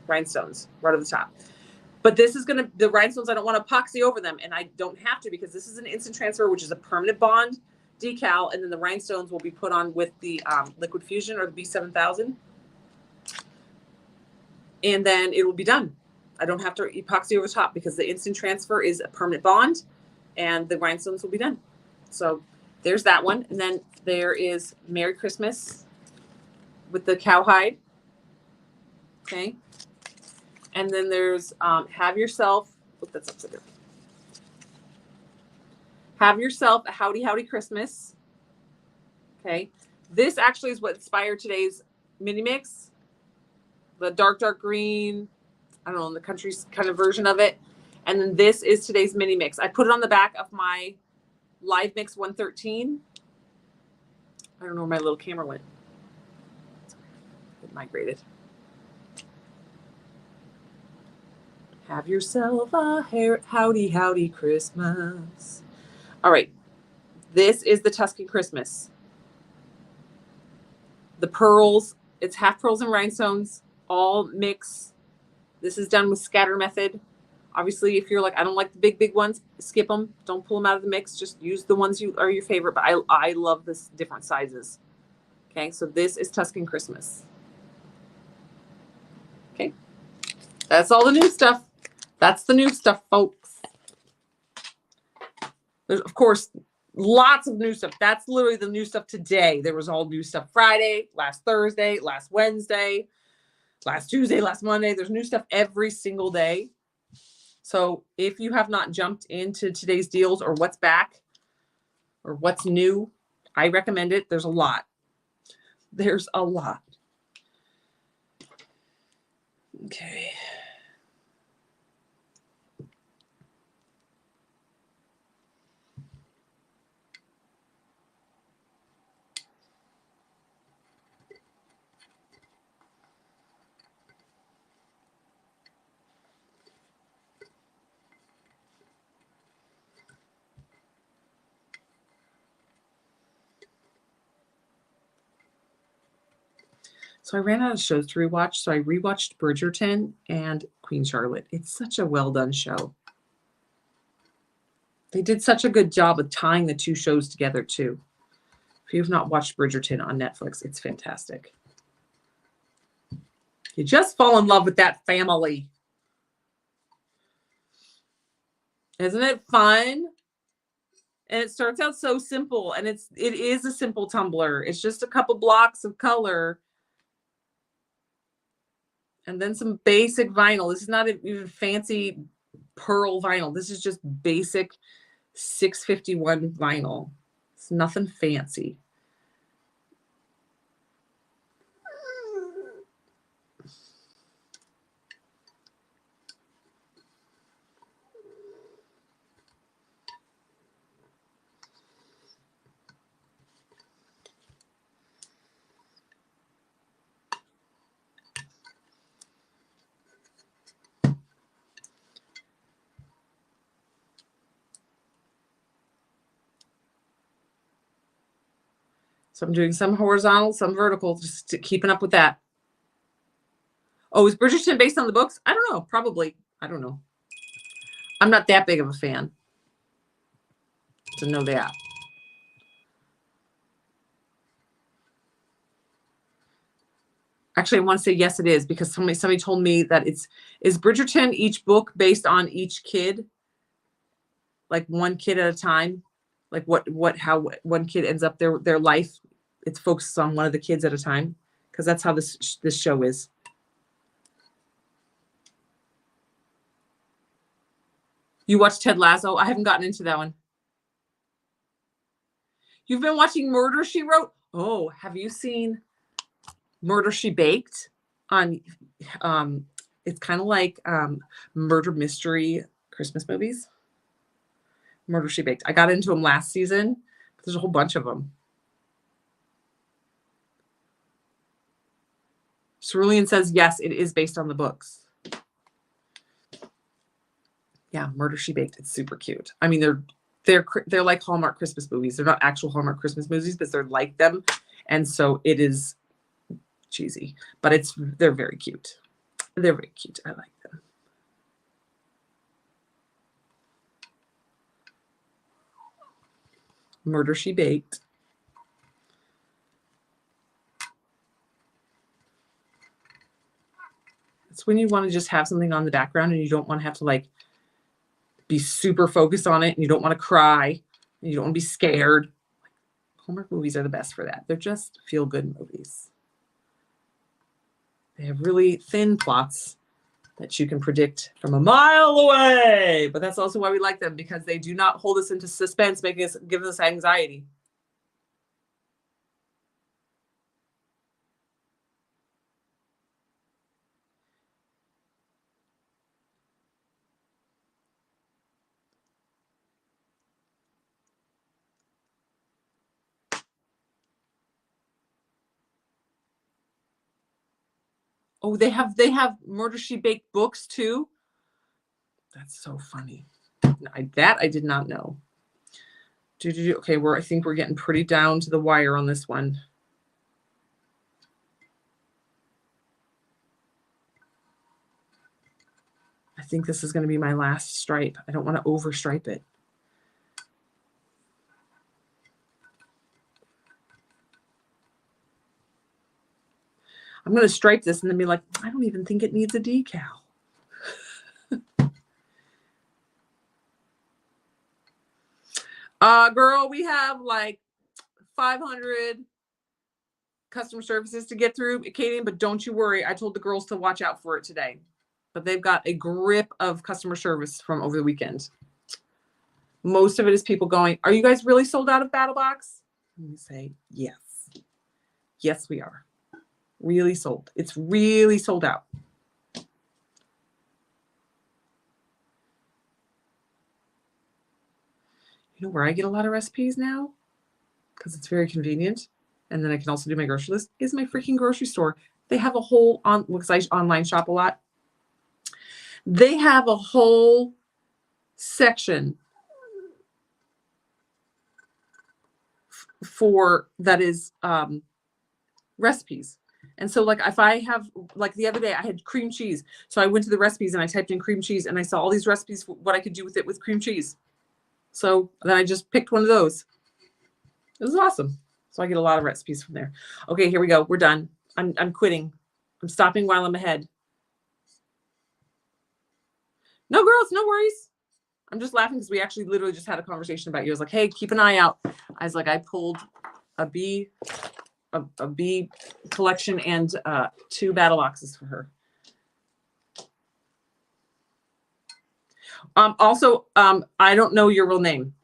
rhinestones right over the top. But this is going to, the rhinestones, I don't want to epoxy over them, and I don't have to because this is an instant transfer, which is a permanent bond decal, and then the rhinestones will be put on with the Liquid Fusion or the B7000, and then it will be done. I don't have to epoxy over the top because the instant transfer is a permanent bond, and the rhinestones will be done. So there's that one, and then there is Merry Christmas with the cowhide. Okay, and then there's Have Yourself. Look, that's upside down. Have Yourself a Howdy Howdy Christmas. Okay. This actually is what inspired today's mini mix. The dark green, I don't know, the country's kind of version of it. And then this is today's mini mix. I put it on the back of my Live Mix 113. I don't know where my little camera went. It migrated. Have yourself a howdy howdy Christmas. All right, this is the Tuscan Christmas. The pearls, it's half pearls and rhinestones, all mix. This is done with scatter method. Obviously, if you're like, I don't like the big ones, skip them. Don't pull them out of the mix. Just use the ones you are your favorite. But I love this different sizes. Okay, so this is Tuscan Christmas. Okay, that's all the new stuff. That's the new stuff, folks. There's, of course, lots of new stuff. That's literally the new stuff today. There was all new stuff Friday, last Thursday, last Wednesday, last Tuesday, last Monday. There's new stuff every single day. So if you have not jumped into today's deals or what's back or what's new, I recommend it. There's a lot. There's a lot. Okay. So I ran out of shows to rewatch, so I rewatched Bridgerton and Queen Charlotte. It's such a well done show. They did such a good job of tying the two shows together too. If you have not watched Bridgerton on Netflix, it's fantastic. You just fall in love with that family. Isn't it fun? And it starts out so simple, and it is a simple tumbler. It's just a couple blocks of color. And then some basic vinyl. This is not even fancy pearl vinyl. This is just basic 651 vinyl. It's nothing fancy. So I'm doing some horizontal, some vertical, just keeping up with that. Oh, is Bridgerton based on the books? I don't know. Probably. I don't know. I'm not that big of a fan to know that. Actually, I want to say yes, it is, because somebody told me that is Bridgerton each book based on each kid, like one kid at a time, like how one kid ends up their life. It's focused on one of the kids at a time, because that's how this show is. You watched Ted Lasso? I haven't gotten into that one. You've been watching Murder, She Wrote? Oh, have you seen Murder, She Baked? On it's kind of like murder mystery Christmas movies. Murder, She Baked. I got into them last season, but there's a whole bunch of them. Cerulean says yes, it is based on the books. Yeah, Murder, She Baked. It's super cute. I mean, they're like Hallmark Christmas movies. They're not actual Hallmark Christmas movies, but they're like them, and so it is cheesy, but they're very cute. They're very cute. I like them. Murder, She Baked. It's when you want to just have something on the background and you don't want to have to like be super focused on it, and you don't want to cry, and you don't want to be scared. Hallmark movies are the best for that. They're just feel-good movies. They have really thin plots that you can predict from a mile away. But that's also why we like them, because they do not hold us into suspense, giving us anxiety. Oh, they have Murder, She Baked books too. That's so funny. That I did not know. Okay, I think we're getting pretty down to the wire on this one. I think this is going to be my last stripe. I don't want to overstripe it. I'm going to stripe this and then be like, I don't even think it needs a decal. Girl, we have like 500 customer services to get through, Katie, but don't you worry. I told the girls to watch out for it today. But they've got a grip of customer service from over the weekend. Most of it is people going, are you guys really sold out of Battle Box? And we say, yes. Yes, we are. Really sold. It's really sold out. You know where I get a lot of recipes now? Because it's very convenient. And then I can also do my grocery list, is my freaking grocery store. They have a whole, because I online shop a lot. They have a whole section for that is recipes. And so like if I have, like the other day I had cream cheese. So I went to the recipes and I typed in cream cheese and I saw all these recipes for what I could do with it with cream cheese. So then I just picked one of those. It was awesome. So I get a lot of recipes from there. Okay, here we go. We're done. I'm quitting. I'm stopping while I'm ahead. No, girls, no worries. I'm just laughing because we actually literally just had a conversation about you. I was like, hey, keep an eye out. I was like, I pulled a bee collection and 2 battle boxes for her. Also, I don't know your real name.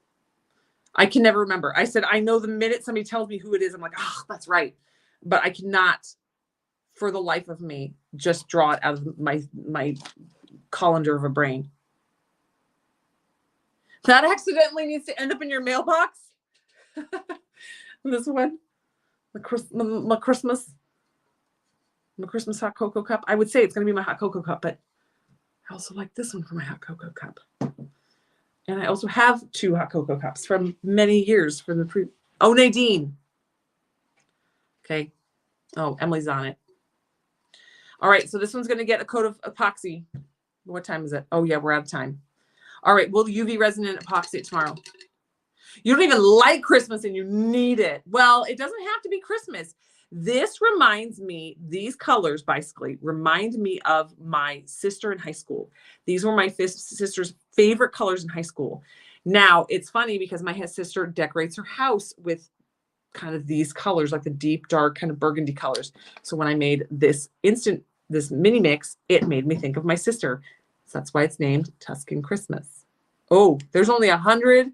I can never remember. I said, I know the minute somebody tells me who it is, I'm like, oh, that's right. But I cannot, for the life of me, just draw it out of my colander of a brain. That accidentally needs to end up in your mailbox. This one, my Christmas hot cocoa cup. I would say it's going to be my hot cocoa cup, but I also like this one for my hot cocoa cup. And I also have 2 hot cocoa cups from many years from the Oh, Nadine. Okay. Oh, Emily's on it. All right. So this one's going to get a coat of epoxy. What time is it? Oh, yeah, we're out of time. All right. We'll UV resin and epoxy it tomorrow. You don't even like Christmas and you need it. Well, it doesn't have to be Christmas. This reminds me, these colors basically remind me of my sister in high school. These were my sister's favorite colors in high school. Now, it's funny because my sister decorates her house with kind of these colors, like the deep, dark kind of burgundy colors. So when I made this mini mix, it made me think of my sister. So that's why it's named Tuscan Christmas. Oh, there's only 100.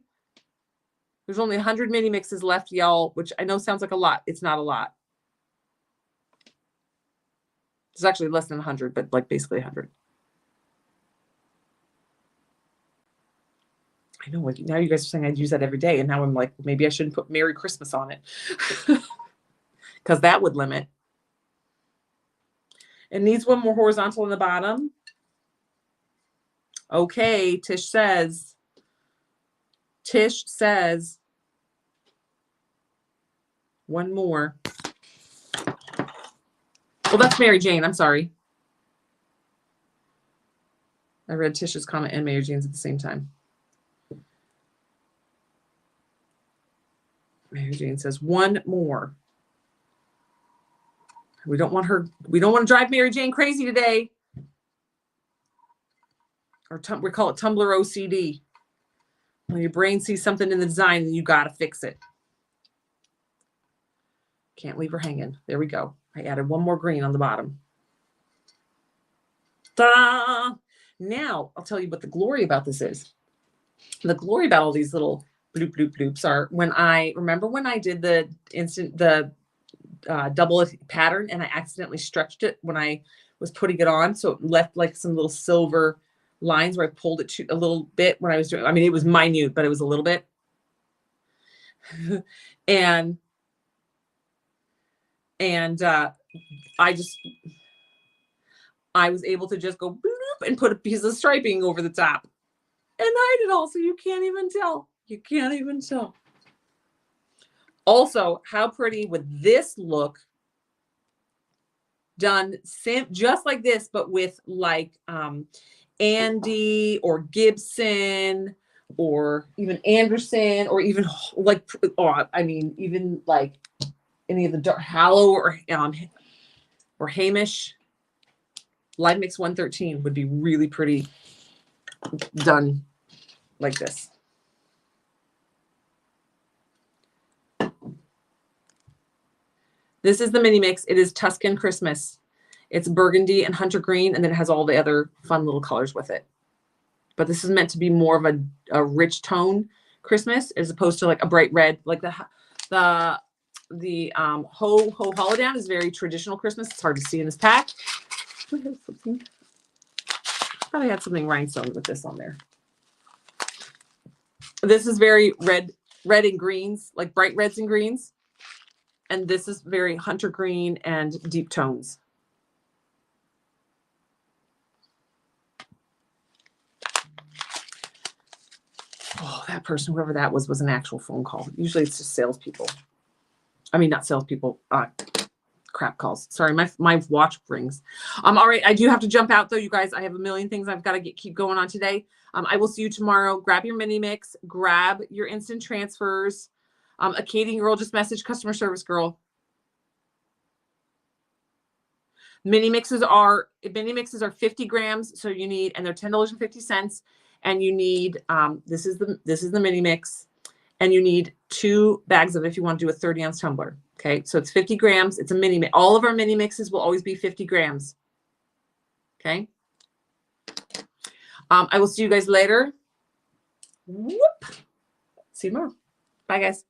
There's only 100 mini mixes left, y'all, which I know sounds like a lot. It's not a lot. It's actually less than 100, but like basically 100. I know, like now you guys are saying I'd use that every day. And now I'm like, maybe I shouldn't put Merry Christmas on it because that would limit. It needs one more horizontal in the bottom. Okay, Tish says one more. Well, that's Mary Jane. I'm sorry. I read Tish's comment and Mary Jane's at the same time. Mary Jane says one more. We don't want to drive Mary Jane crazy today. Or we call it Tumbler OCD. When your brain sees something in the design, then you got to fix it. Can't leave her hanging. There we go. I added one more green on the bottom. Ta-da! Now, I'll tell you what the glory about this is. The glory about all these little bloop, bloop, bloops are when I did the double pattern and I accidentally stretched it when I was putting it on. So it left like some little silver lines where I pulled it a little bit when I was doing, I mean, it was minute, but it was a little bit. and I was able to just go bloop and put a piece of striping over the top and hide it all. So you can't even tell. You can't even tell. Also, how pretty would this look done just like this, but with like Andy or Gibson or even Anderson or even like, even like any of the dark Hallow or Hamish. Live Mix 113 would be really pretty done like this. This is the mini mix. It is Tuscan Christmas. It's burgundy and hunter green, and then it has all the other fun little colors with it. But this is meant to be more of a rich tone Christmas as opposed to like a bright red. Like the Ho Holiday is very traditional Christmas. It's hard to see in this pack. I thought I had something rhinestone with this on there. This is very red and greens, like bright reds and greens. And this is very hunter green and deep tones. Oh, that person, whoever that was an actual phone call. Usually it's just salespeople. I mean, not salespeople, crap calls. Sorry, my watch rings. All right, I do have to jump out though, you guys. I have a million things I've got to keep going on today. I will see you tomorrow. Grab your mini mix, grab your instant transfers. Acadian girl just messaged customer service girl. Mini mixes are 50 grams, so you need, and they're $10.50, and you need this is the mini mix, and you need 2 bags of it if you want to do a 30-ounce tumbler. Okay, so it's 50 grams. It's a mini mix. All of our mini mixes will always be 50 grams. Okay. I will see you guys later. Whoop. See you tomorrow. Bye, guys.